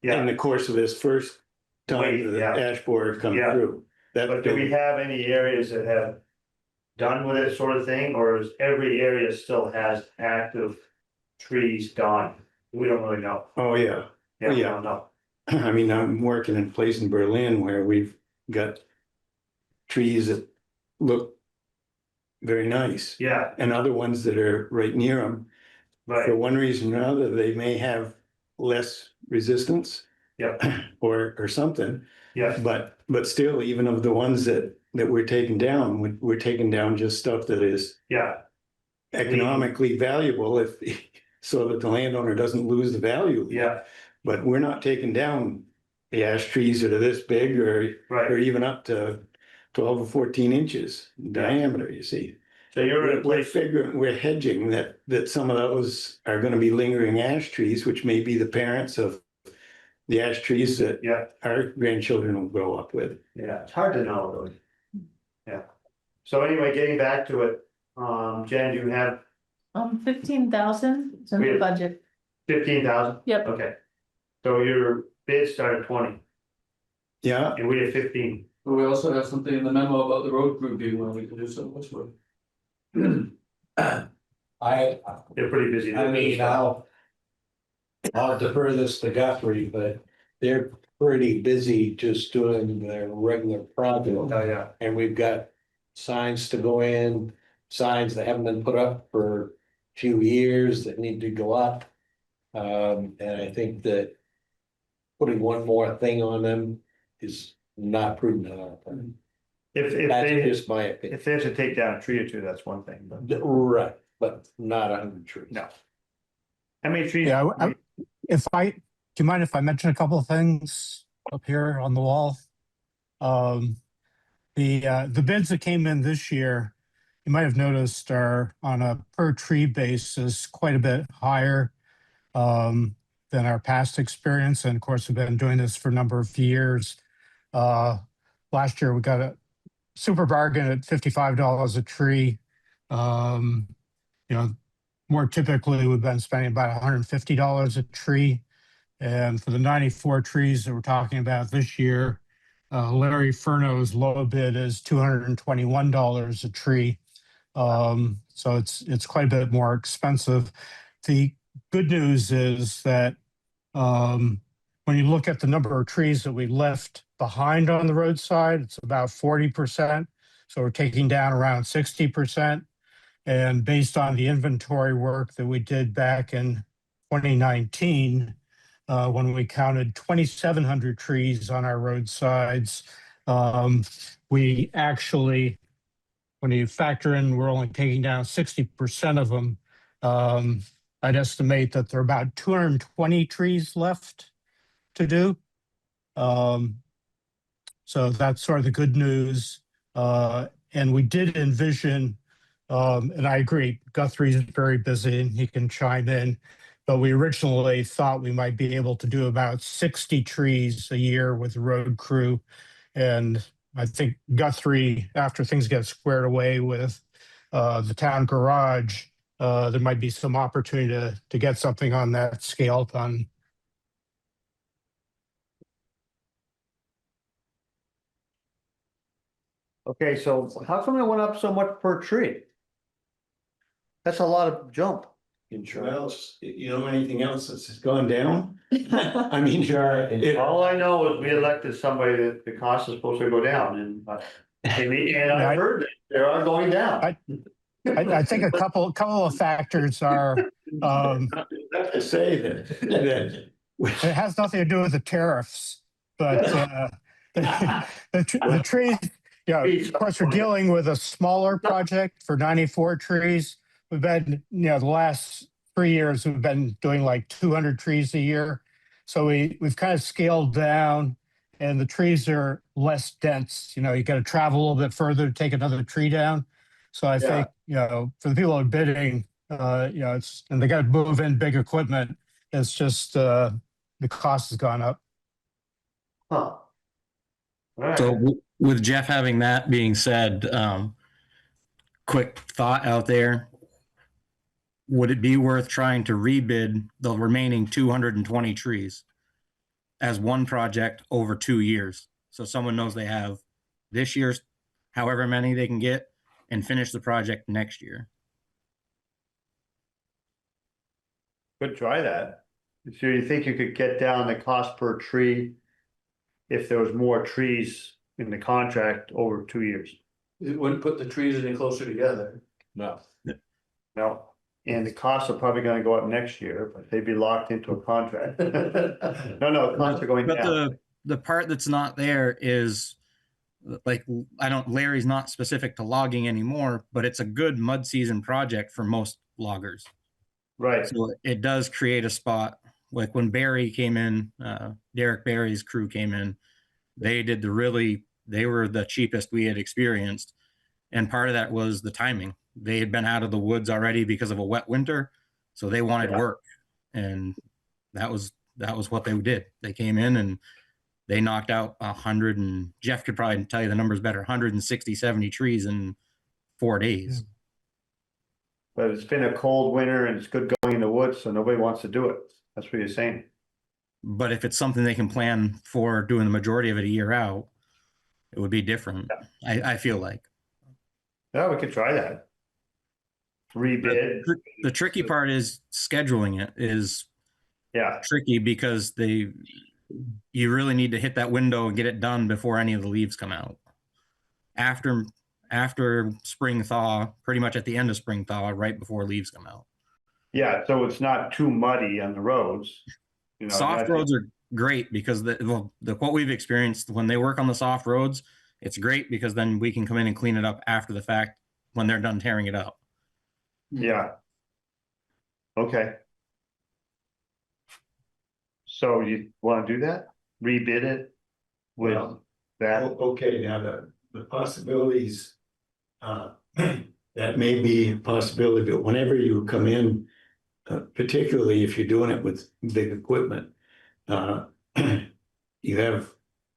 in Yeah, the course of this first time the ash borer come Yeah. through. but do we have any areas that have done with it sort of thing, or is every area still has active trees dying? We don't really know. Oh, yeah. Yeah, we Yeah. don't know. I mean, I'm working in a place in Berlin where we've got trees that look very nice. Yeah, And other ones that are right near them. For right, one reason or another, they may have less resistance yeah, or something. yeah, But still, even of the ones that we're taking down, we're taking down just stuff that is yeah, economically valuable so that the landowner doesn't lose the value. yeah, But we're not taking down the ash trees that are this big or right. even up to 12 or 14 inches in diameter, you see. So you're in a We're place, figuring, we're hedging that some of those are gonna be lingering ash trees, which may be the parents of the ash trees that yeah, our grandchildren will grow up with. yeah, it's hard to know, really. Yeah. So anyway, getting back to it, Jen, you have 15,000, it's in We the have- budget. 15,000? Yep. Okay. So your bid started 20 Yeah, and we had 15. But we also have something in the memo about the road crew being willing to do so much work. They're pretty busy. I mean, I'll defer this to Guthrie, but they're pretty busy just doing their regular project. Oh, yeah. And we've got signs to go in, signs that haven't been put up for a few years that need to go up. And I think that putting one more thing on them is not prudent at all. If That's they, just my opinion. if they have to take down a tree or two, that's one thing, but Right, but not 100 trees. no. How many trees? Yeah, do you mind if I mention a couple of things up here on the wall? The bids that came in this year, you might have noticed, are on a per tree basis quite a bit higher than our past experience. And of course, we've been doing this for a number of years. Last year, we got a super bargain at $55 a tree. More typically, we've been spending about $150 a tree. And for the 94 trees that we're talking about this year, Larry Furno's low bid is $221 a tree. So it's quite a bit more expensive. The good news is that when you look at the number of trees that we left behind on the roadside, it's about 40%. So we're taking down around 60%. And based on the inventory work that we did back in 2019, when we counted 2,700 trees on our roadsides, we actually, when you factor in we're only taking down 60% of them, I'd estimate that there are about 220 trees left to do. So that's sort of the good news. And we did envision, and I agree, Guthrie's very busy and he can chime in, but we originally thought we might be able to do about 60 trees a year with the road crew. And I think Guthrie, after things get squared away with the town garage, there might be some opportunity to get something on that scale done. Okay, so how come it went up so much per tree? That's a lot of jump. Insurance, you know anything else that's gone down? I mean, All I know is we elected somebody that the cost is supposed to go down and And I heard that they are going down. I think a couple of factors are, Have to say that it has nothing to do with the tariffs, but the trees, yeah, of course, we're dealing with a smaller project for 94 trees. We've been, the last 3 years, we've been doing like 200 trees a year. So we've kind of scaled down, and the trees are less dense. You got to travel a little bit further to take another tree down. So I think, for the people who are bidding, it's, and they got to move in big equipment. It's just, the cost has gone up. Huh. All right. So with Jeff having that being said, quick thought out there. Would it be worth trying to rebid the remaining 220 trees as one project over 2 years? So someone knows they have this year's however many they can get and finish the project next year. Could try that. So you think you could get down the cost per tree if there was more trees in the contract over 2 years? It wouldn't put the trees any closer together. No. No. And the costs are probably gonna go up next year, but they'd be locked into a contract. No, costs are going But down. the part that's not there is like, Larry's not specific to logging anymore, but it's a good mud season project for most loggers. Right. So it does create a spot. Like when Barry came in, Derek Barry's crew came in, they were the cheapest we had experienced. And part of that was the timing. They had been out of the woods already because of a wet winter. So they wanted work. And that was what they did. They came in and they knocked out 100, and Jeff could probably tell you the numbers better, 160, 70 trees in 4 days. But it's been a cold winter and it's good going in the woods, so nobody wants to do it. That's what you're saying. But if it's something they can plan for doing the majority of it a year out, it would be different. I feel like. Yeah, we could try that. Rebid. The tricky part is scheduling it is tricky because you really need to hit that window and get it done before any of the leaves come out. After spring thaw, pretty much at the end of spring thaw, right before leaves come out. Yeah, so it's not too muddy on the roads. Soft roads are great because what we've experienced when they work on the soft roads, it's great because then we can come in and clean it up after the fact when they're done tearing it up. Yeah. Okay. So you want to do that? Rebid it with that? Okay, now the possibilities, that may be a possibility, but whenever you come in, particularly if you're doing it with big equipment, you have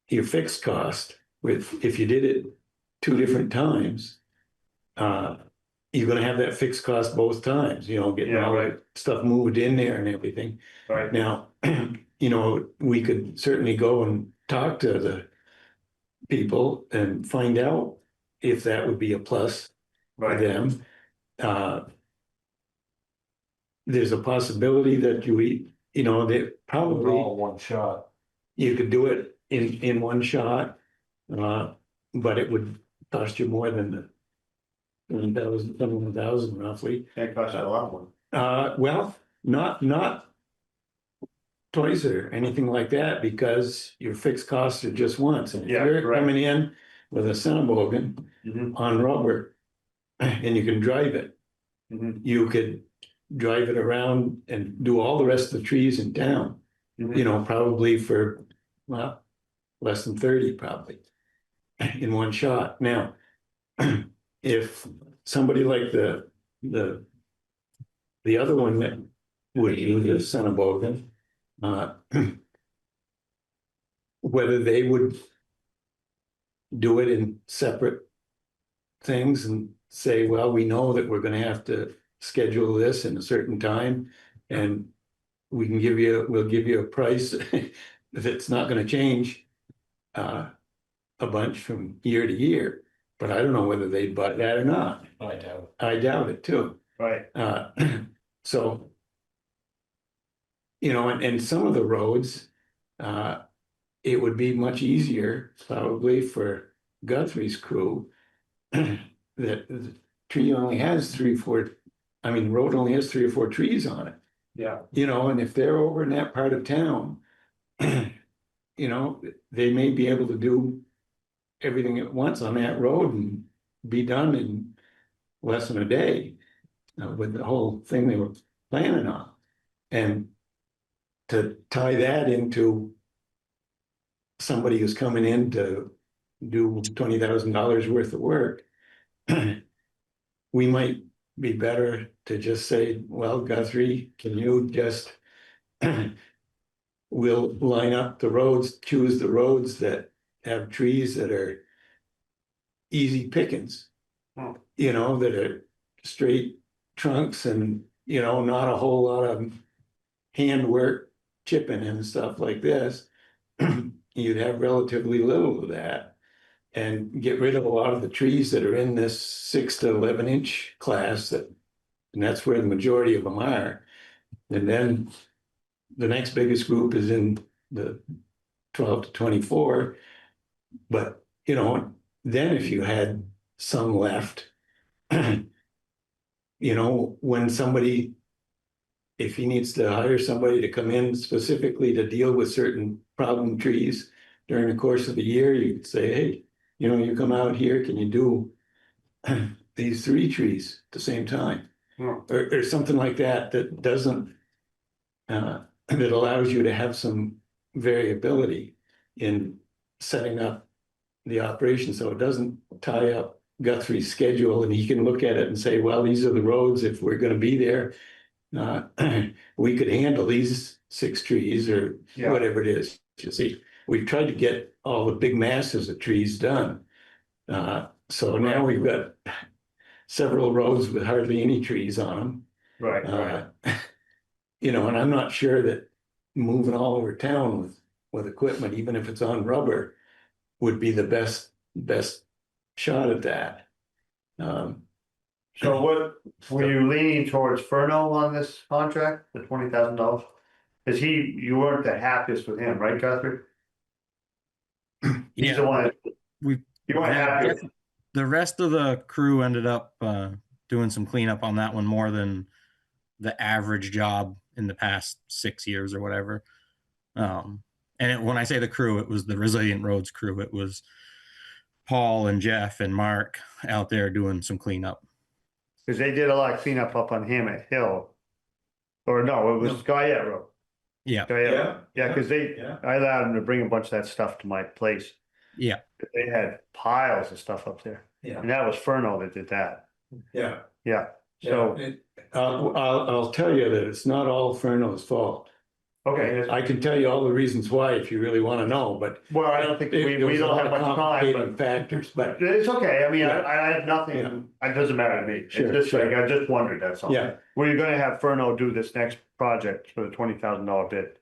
your fixed cost if you did it 2 different times, you're gonna have that fixed cost both times, getting all that stuff moved in there and everything. Right. Now, we could certainly go and talk to the people and find out if that would be a plus for them. There's a possibility that they probably all one shot. You could do it in one shot, but it would cost you more than the 1,000 roughly. It costs a lot more. Well, not twice or anything like that, because your fixed costs are just once. And if you're coming in with a Centerbogan on rubber and you can drive it, you could drive it around and do all the rest of the trees in town, probably for, less than 30 probably in one shot. Now, if somebody like the other one that would use the Centerbogan, whether they would do it in separate things and say, well, we know that we're going to have to schedule this in a certain time, and we'll give you a price that's not going to change a bunch from year to year. But I don't know whether they'd buy that or not. I doubt it too. Right. So, and some of the roads, it would be much easier probably for Guthrie's crew, that the tree only has 3 or 4, I mean, the road only has 3 or 4 trees on it. Yeah. You know, and if they're over in that part of town, you know, they may be able to do everything at once on that road and be done in less than a day with the whole thing they were planning on. And to tie that into somebody who's coming in to do $20,000 worth of work, we might be better to just say, well, Guthrie, can you just we'll line up the roads, choose the roads that have trees that are easy pickings. You know, that are straight trunks and, you know, not a whole lot of handwork chipping and stuff like this. You'd have relatively little of that and get rid of a lot of the trees that are in this 6 to 11 inch class and that's where the majority of them are. And then the next biggest group is in the 12 to 24. But, you know, then if you had some left, you know, when somebody, if he needs to hire somebody to come in specifically to deal with certain problem trees during the course of the year, you could say, hey, you know, you come out here, can you do these 3 trees at the same time? Or something like that, that doesn't, that allows you to have some variability in setting up the operation, so it doesn't tie up Guthrie's schedule, and he can look at it and say, well, these are the roads, if we're gonna be there, we could handle these 6 trees or whatever it is. You see, we've tried to get all the big masses of trees done. So now we've got several roads with hardly any trees on them. Right. You know, and I'm not sure that moving all over town with equipment, even if it's on rubber, would be the best shot at that. So what, were you leaning towards Furno on this contract, the $20,000? Cause you weren't the happiest with him, right, Guthrie? He's the one, you weren't happy with him. The rest of the crew ended up doing some cleanup on that one more than the average job in the past 6 years or whatever. When I say the crew, it was the Resilient Roads crew. It was Paul and Jeff and Mark out there doing some cleanup. Cause they did a lot of cleanup up on Hammett Hill. Or no, it was Skyette Road. Yeah. Yeah, cause I allowed them to bring a bunch of that stuff to my place. Yeah. They had piles of stuff up there. Yeah. And that was Furno that did that. Yeah. Yeah. So, I'll tell you that it's not all Furno's fault. okay. I can tell you all the reasons why if you really want to know, but. Well, I don't think we don't have much time, complicating factors, but. it's okay. I mean, Yeah. I have nothing, Yeah. it doesn't matter to me. It's Sure, just sure. like, I just wondered, that's all. Yeah. Were you gonna have Furno do this next project for the $20,000 bid?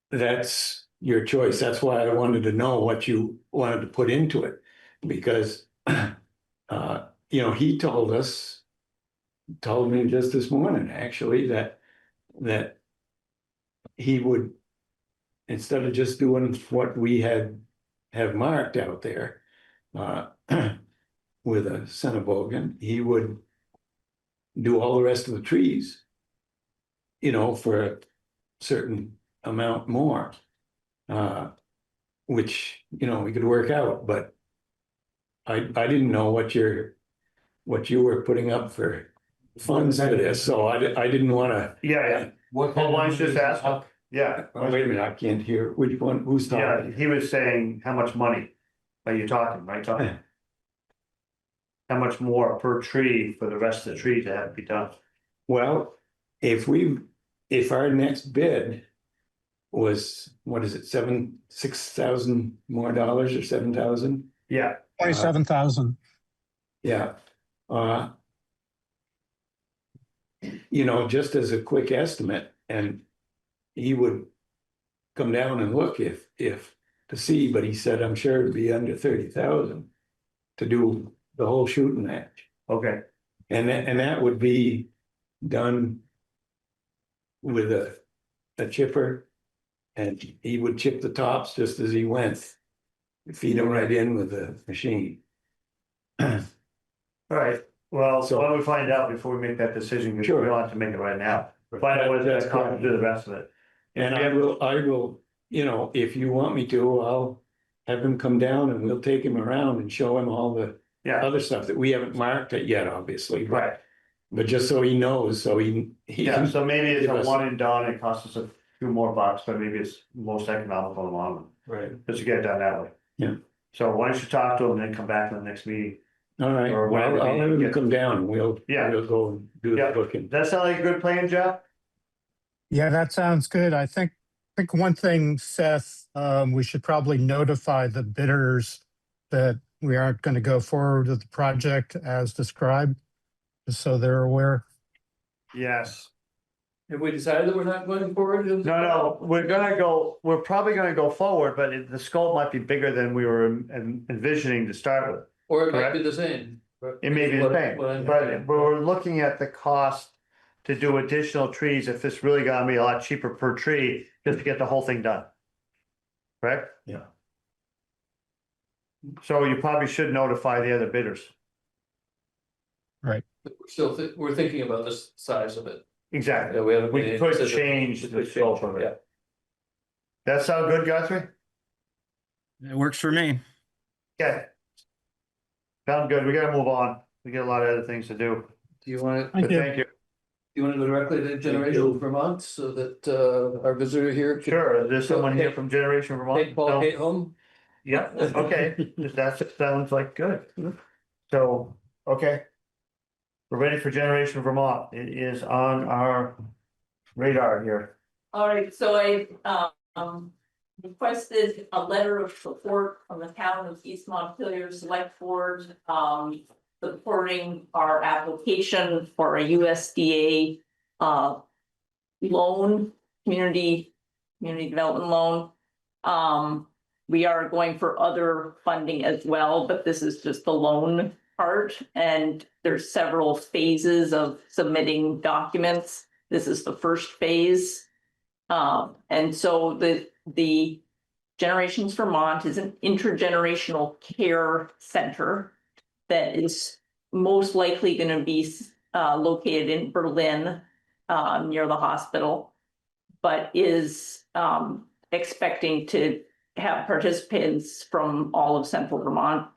That's your choice. That's why I wanted to know what you wanted to put into it. Because, you know, he told me just this morning, actually, that he would, instead of just doing what we have marked out there, with a Centerbogan, he would do all the rest of the trees, you know, for a certain amount more, which, you know, we could work out, but I didn't know what you were putting up for funds for this, so I didn't want to. Yeah. Well, why don't you just ask him? Yeah. Oh, wait a minute, I can't hear. Which one, who's Yeah, talking? he was saying, how much money are you talking, right, Tom? How much more per tree for the rest of the trees that have to be done? Well, if our next bid was, what is it, $6,000 more dollars or 7,000? Yeah. 27,000. Yeah. You know, just as a quick estimate, and he would come down and look if to see, but he said, I'm sure it'd be under 30,000 to do the whole shooting match. Okay. And that would be done with a chipper, and he would chip the tops just as he went. feed them right in with the machine. All right, well, So- why don't we find out before we make that decision, because we Sure. don't have to make it right now. Find out what it's gonna cost to do the rest of it. And I will, you know, if you want me to, I'll have him come down and we'll take him around and show him all the Yeah, other stuff that we haven't marked it yet, obviously. right, But just so he knows, so he yeah, can, so maybe it's give a us- one and done, it costs us a few more bucks, but maybe it's most economical in the long run, right, just to get it done that way. Yeah. So why don't you talk to him and then come back to the next meeting? all right, Or well, whatever I'll you have him get. come down and we'll go and do Yeah. the booking. Does that sound like a good plan, Jeff? Yeah, that sounds good. I think one thing, Seth, we should probably notify the bidders that we aren't going to go forward with the project as described, just so they're aware. Yes. Have we decided that we're not going forward? No, we're probably gonna go forward, but the scope might be bigger than we were envisioning to start with. Or it might be the same. It may be the What- same, what I'm- but we're looking at the cost to do additional trees, if it's really gonna be a lot cheaper per tree, just to get the whole thing done. Correct? Yeah. So you probably should notify the other bidders. Right. We're thinking about the size of it. Exactly. Yeah, we haven't. We made a could decision. change We the could scope change of it, it. That sound good, Guthrie? It works for me. Okay. Sound good. We gotta move on. We got a lot of other things to do. Do you want to, Thank you. Thank you. you want to go directly to Generation Vermont so that our visitor here? can Sure. Is there someone here take- from Generation Vermont? Take Paul No? Kate home? Yeah, okay, that sounds like good. So, okay. We're ready for Generation Vermont. It is on our radar here. All right, so I requested a letter of support from the town of East Montpelier Select Board, supporting our application for a USDA loan, community development loan. We are going for other funding as well, but this is just the loan part, and there's several phases of submitting documents. This is the first phase. And so the Generations Vermont is an intergenerational care center that is most likely going to be located in Berlin, near the hospital, but is expecting to have participants from all of central Vermont,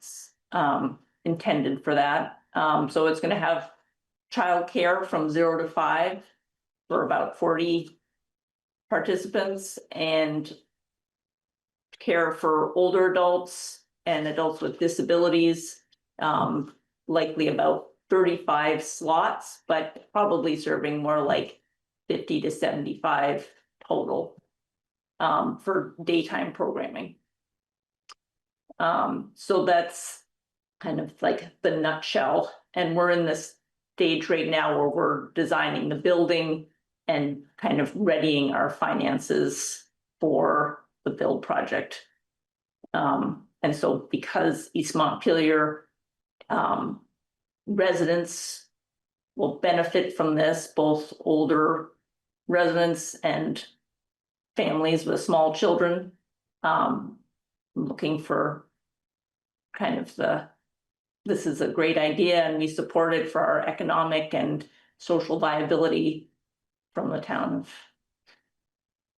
intended for that. So it's going to have childcare from 0 to 5 for about 40 participants, and care for older adults and adults with disabilities, likely about 35 slots, but probably serving more like 50 to 75 total, for daytime programming. So that's kind of like the nutshell, and we're in this stage right now where we're designing the building and kind of readying our finances for the build project. And so because East Montpelier residents will benefit from this, both older residents and families with small children, I'm looking for kind of this is a great idea, and we support it for our economic and social viability from the town of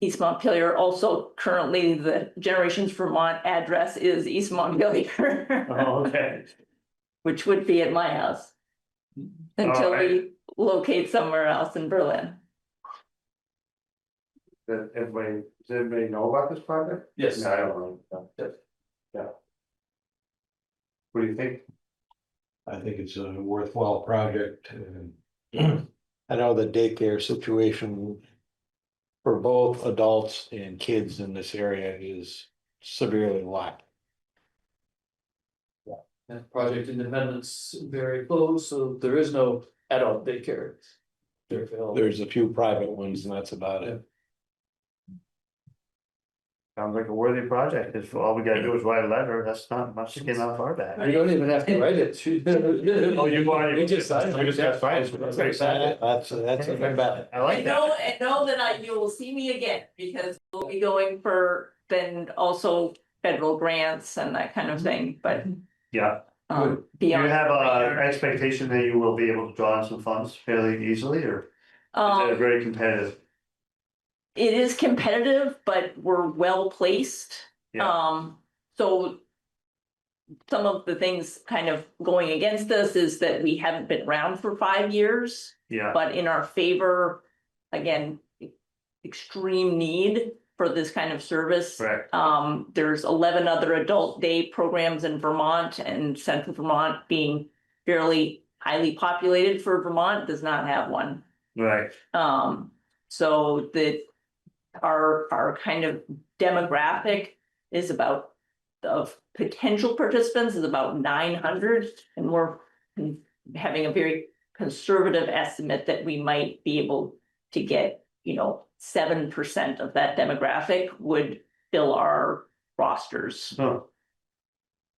East Montpelier. Also, currently, the Generations Vermont address is East Montpelier. Oh, okay. Which would be at my house. Until Alright. we locate somewhere else in Berlin. Does everybody know about this project? Yes. No, I don't know. Yeah. What do you think? I think it's a worthwhile project. I know the daycare situation for both adults and kids in this area is severely lacked. And Project Independence very close, so there is no adult daycare. They're available. There's a few private ones and that's about it. Sounds like a worthy project. If all we gotta do is write a letter, that's not much skin off our back. We don't even have to write it. Oh, you've already. We just signed it. We just got signed. That's even better. I like that. I know that you will see me again, because we'll be going for then also federal grants and that kind of thing, but Yeah. Do you beyond. have that, a expectation that you will be able to draw in some funds fairly easily, or is it very competitive? It is competitive, but we're well placed. Yeah. So some of the things kind of going against us is that we haven't been around for 5 years. Yeah. But in our favor, again, extreme need for this kind of service. Correct. There's 11 other adult day programs in Vermont, and Central Vermont, being fairly highly populated for Vermont, does not have one. Right. So that our kind of demographic is about, of potential participants is about 900, and we're having a very conservative estimate that we might be able to get, 7% of that demographic would fill our rosters. Oh.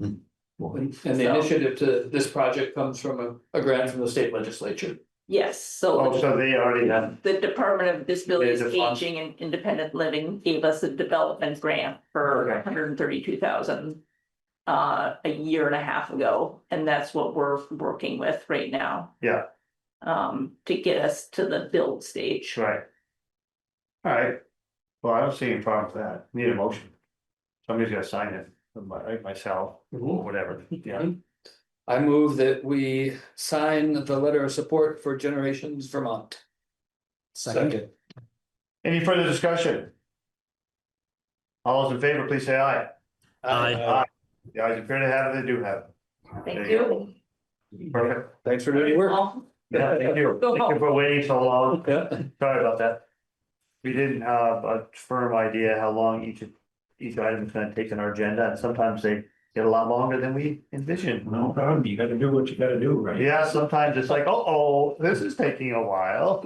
And the initiative to this project comes from a grant from the state legislature. Yes, so. Oh, so they already have. The Department of Disabilities, There's a fund. Aging and Independent Living gave us a development grant for Okay. $132,000 a year and a half ago, and that's what we're working with right now. Yeah. To get us to the build stage. Right. All right. Well, I don't see any problem with that. Need a motion. Somebody's gotta sign it, myself, or whatever, yeah. I move that we sign the letter of support for Generations Vermont. Second. Any further discussion? All those in favor, please say aye. Aye. The ayes appear to have it, they do have it. Thank There you. Perfect. Thanks for doing your work. Yeah, thank you. Go Thank you for waiting so long. Yeah. Sorry about that. We didn't have a firm idea how long each item is gonna take in our agenda, and sometimes they get a lot longer than we envisioned. No problem, you gotta do what you gotta do, right? Yeah, sometimes it's like, oh, this is taking a while.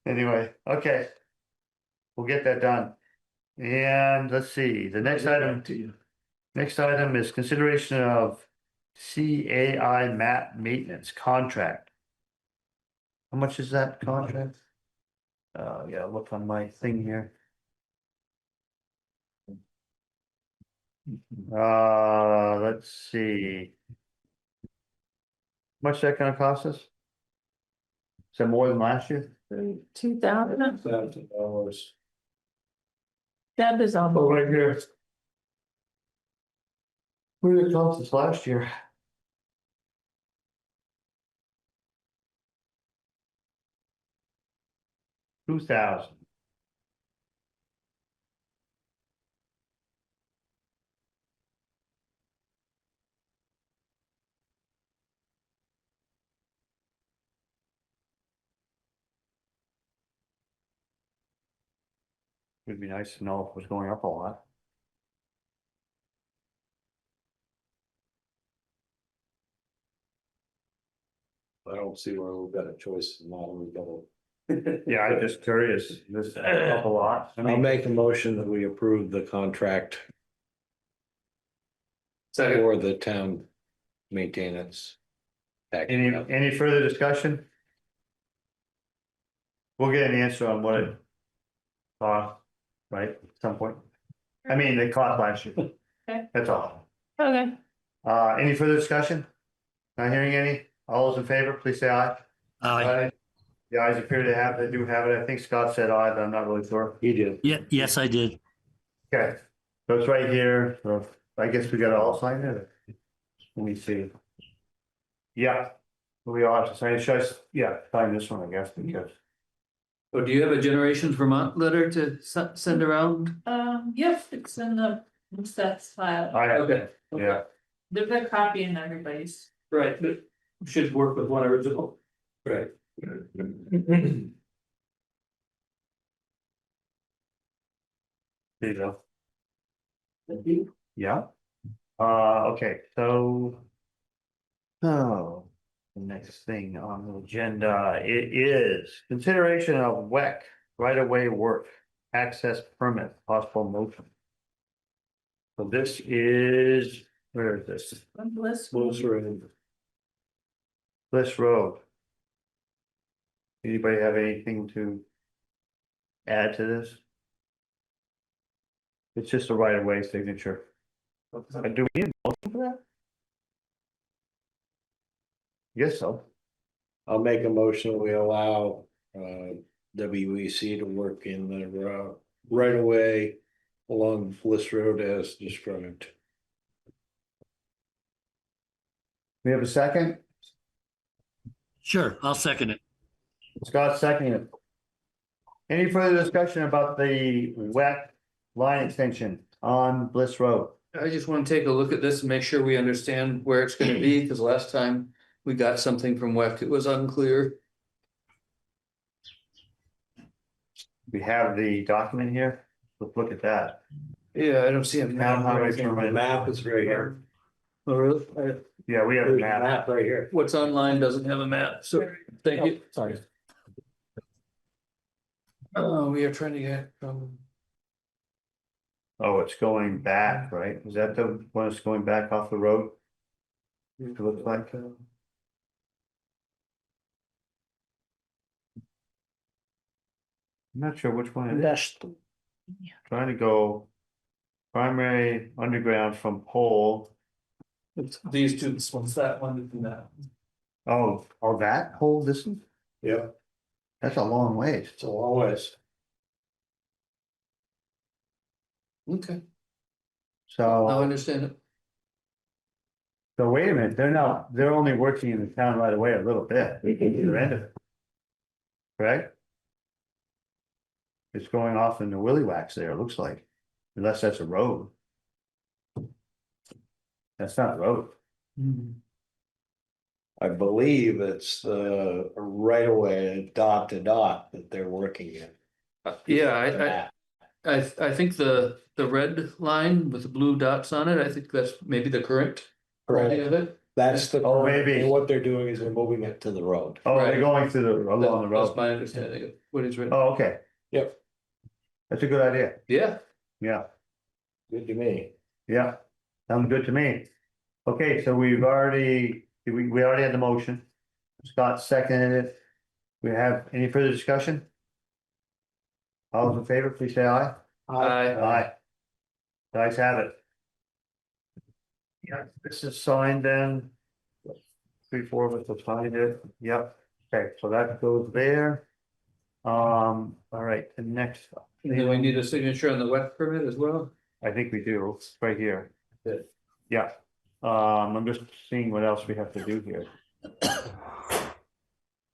Anyway, okay. We'll get that done. And let's see, the next item. Next item is consideration of CAI map maintenance contract. How much is that contract? Yeah, look on my thing here. Let's see. How much that gonna cost us? Is that more than last year? 2,000. $1,000. That is on. Oh, right here. What did it cost us last year? $2,000. It'd be nice to know if it was going up a lot. I don't see where we've got a choice in model, we've got a. Yeah, I'm just curious, this is up a lot. I I'll mean, make a motion that we approve the contract Second. for the town maintenance. any further discussion? We'll get an answer on what it cost, right, at some point. I mean, it cost last year. Okay. That's all. Okay. Any further discussion? Not hearing any? All those in favor, please say aye. Aye. The ayes appear to have, they do have it. I think Scott said aye, but I'm not really sure. He did. Yeah, yes, I did. Okay, so it's right here, so I guess we gotta all sign it. Let me see. Yeah, we all have to sign it, should I, yeah, sign this one, I guess, because. So do you have a Generations Vermont letter to send around? Yes, it's in the stats file. I have, Okay. yeah, There's a copy in everybody's. Right, but we should work with one original. Right. there you go. Thank you. Yeah. Okay, so. So, the next thing on the agenda, it is consideration of WEC right-of-way work, access permit, possible motion. So this is, where is this? Bliss. Bliss Road. Anybody have anything to add to this? It's just a right of way signature. Do we need a motion for that? Yes, so. I'll make a motion, we allow WEC to work in the right of way along Bliss Road as described. We have a second? Sure, I'll second it. Scott seconded it. Any further discussion about the WEC line extension on Bliss Road? I just want to take a look at this and make sure we understand where it's gonna be, because last time we got something from WEC, it was unclear. We have the document here. Let's look at that. Yeah, I don't see a map. Town highway The permit. map is right here. Oh, really? Yeah, we have a There's a map. map right here. What's online doesn't have a map, so thank you. Sorry. Oh, we are trying to get Oh, it's going back, right? Is that the one that's going back off the road? It looks like. I'm not sure which one it is. Dash. Trying to go primary underground from pole. it's these two, this one's that one and that. Oh, that whole distance? Yep, That's a long ways. it's a long ways. Okay, I So, understand it. so wait a minute, they're only working in the town right away a little bit. Either end of it. Correct? It's going off in the willy wax there, it looks like, unless that's a road. That's not a road. I believe it's the right of way dot to dot that they're working in. Yeah, I think the red line with the blue dots on it, I think that's maybe the current. Right. Of it. That's the. Oh, maybe. And what they're doing is they're moving it to the road. Oh, they're Right. going through along the That's road. my understanding of what is written. Oh, okay, Yep, that's a good idea. Yeah, Yeah, good to me. yeah, sounds good to me. Okay, so we already had the motion. Scott seconded it. We have any further discussion? All those in favor, please say aye. Aye. Guys have it. Yeah, this is signed then. 3, 4 of us have signed it. Yep. Okay, so that goes there. All right, the next. and then we need a signature on the wet permit as well. I think we do, it's right here. Good. Yeah, I'm just seeing what else we have to do here.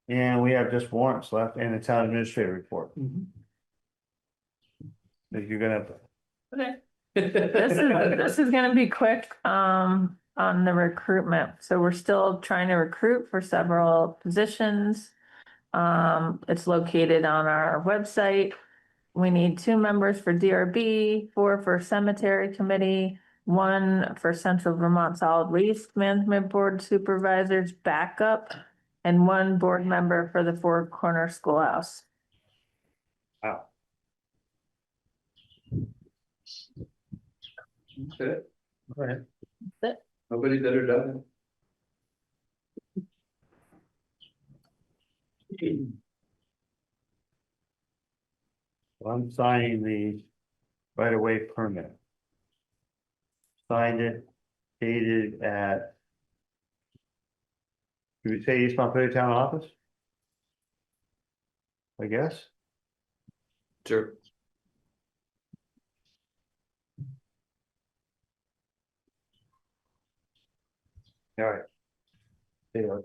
And we have just warrants left and the town administrator report. If you're gonna, Okay. This is gonna be quick, on the recruitment. So we're still trying to recruit for several positions. It's located on our website. We need 2 members for DRB, 4 for cemetery committee, 1 for Central Vermont Solid Waste Management Board Supervisors backup, and 1 board member for the Four Corner Schoolhouse. wow, Okay, all right. That's it. nobody better done So I'm signing the right of way permit. Signed it, dated at. Did we say East Montpelier Town Office? I guess. Sure. All right. There.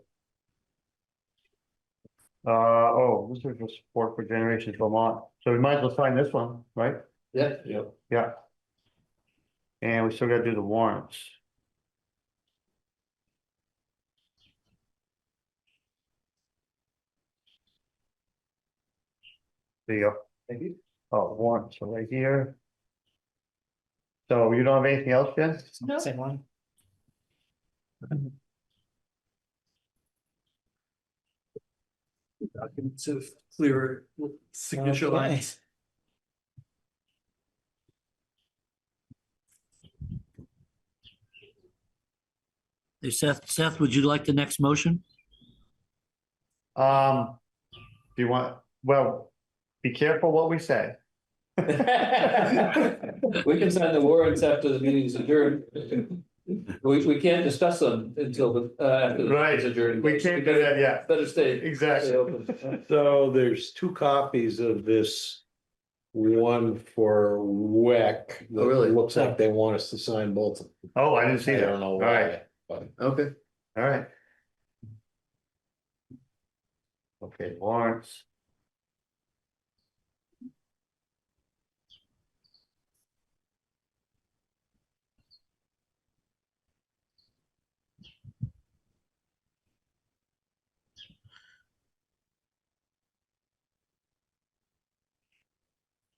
Oh, this is for support for Generations Vermont, so we might as well sign this one, right? Yeah. Yep. Yeah. And we still gotta do the warrants. There you go. Thank you. Oh, warrants are right here. So you don't have anything else, Jen? Nope. Same one. Documents of clearer signature Okay. lines. Hey, Seth, would you like the next motion? Do you want, well, be careful what we say. We can sign the warrants after the meeting's adjourned. We can't discuss them until after the Right, meeting's adjourned. we can't do that yet. Better stay. Exactly. stay open. So there's two copies of this. One for WEC. Oh, really? That looks like they want us to sign both of them. Oh, I didn't see I that. don't know All right, why, but Okay. all right. Okay, warrants.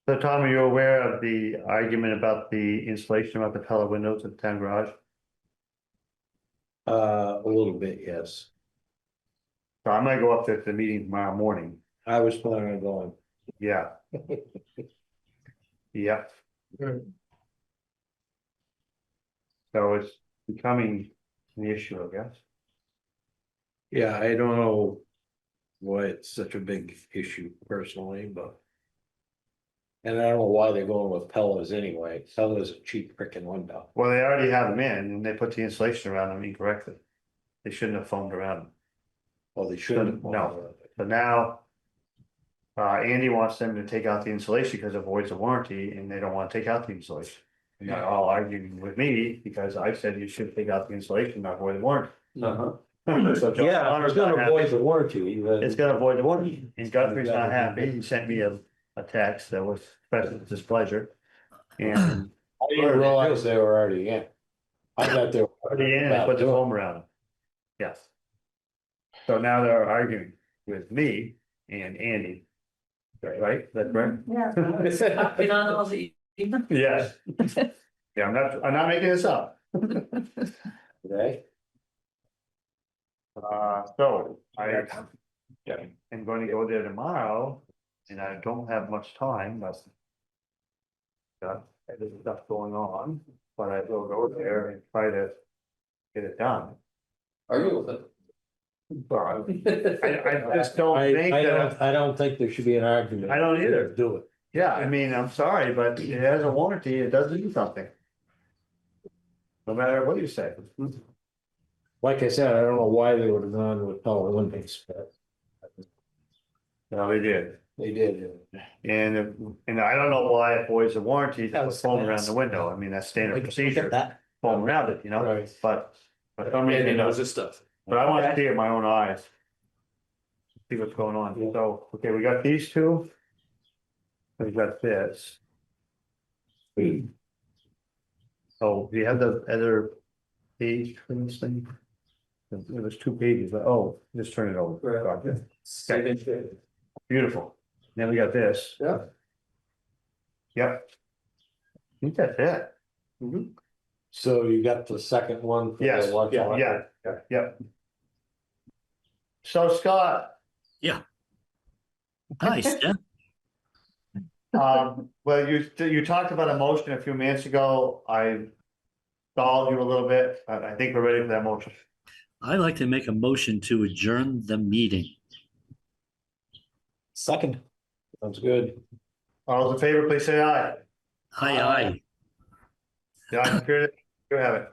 So Tom, are you aware of the argument about the installation of the color windows at the town garage? a little bit, yes. So I'm gonna go up there to the meeting tomorrow morning. I was planning on going. Yeah. Yep. So it's becoming an issue, I guess. Yeah, I don't know why it's such a big issue personally, but. And I don't know why they're going with Pella's anyway. Pella's a cheap frickin' window. Well, they already have them in and they put the insulation around them incorrectly. They shouldn't have foamed around them. Well, they shouldn't. No. So now. Andy wants them to take out the insulation because it avoids the warranty and they don't want to take out the insulation. And they're all arguing with me because I said you should take out the insulation, not avoid the warranty. Uh-huh. So John Yeah, Connor's it's gonna not avoid happy. the warranty. It's gonna avoid the warranty. And Guthrie's not happy. He sent me a text that was expressing displeasure. And I didn't realize they were already in. I thought they were. already in and put the foam around them. Yes. So now they're arguing with me and Andy. Right, that's right? Yeah. Been on all the. Yes. Yeah, I'm not making this up. Okay. So I am going to go there tomorrow and I don't have much time, but. There's stuff going on, but I will go there and try to get it done. Argue with it. But I just don't think that, I don't think there should be an argument. I don't either. Do it. yeah, I mean, I'm sorry, but it has a warranty, it does do something. No matter what you say. Like I said, I don't know why they would have gone with Pella windows, but No, they did. they did. And I don't know why it avoids the warranty to That put was foam nice. around the window. I mean, that's standard Look at procedure, that. foam around it, you know, Right. but. For some reason, Andy it knows doesn't. this stuff. But I want to see it with my own eyes. See what's going on. So, okay, we got these two. We got this. Oh, do you have the other page for this thing? There was 2 pages, but oh, just turn it over. Gotcha. Beautiful. Then we got this. Yeah. Yep. I think that's it. So you got the second one? For Yes, the watch yeah, electric? yeah. So Scott, Hi, Steph. well, you talked about a motion a few minutes ago. I stalled you a little bit. I think we're ready for that motion. I'd like to make a motion to adjourn the meeting. Second. Sounds good. All those in favor, please say aye. Aye, aye. Yeah, you have it.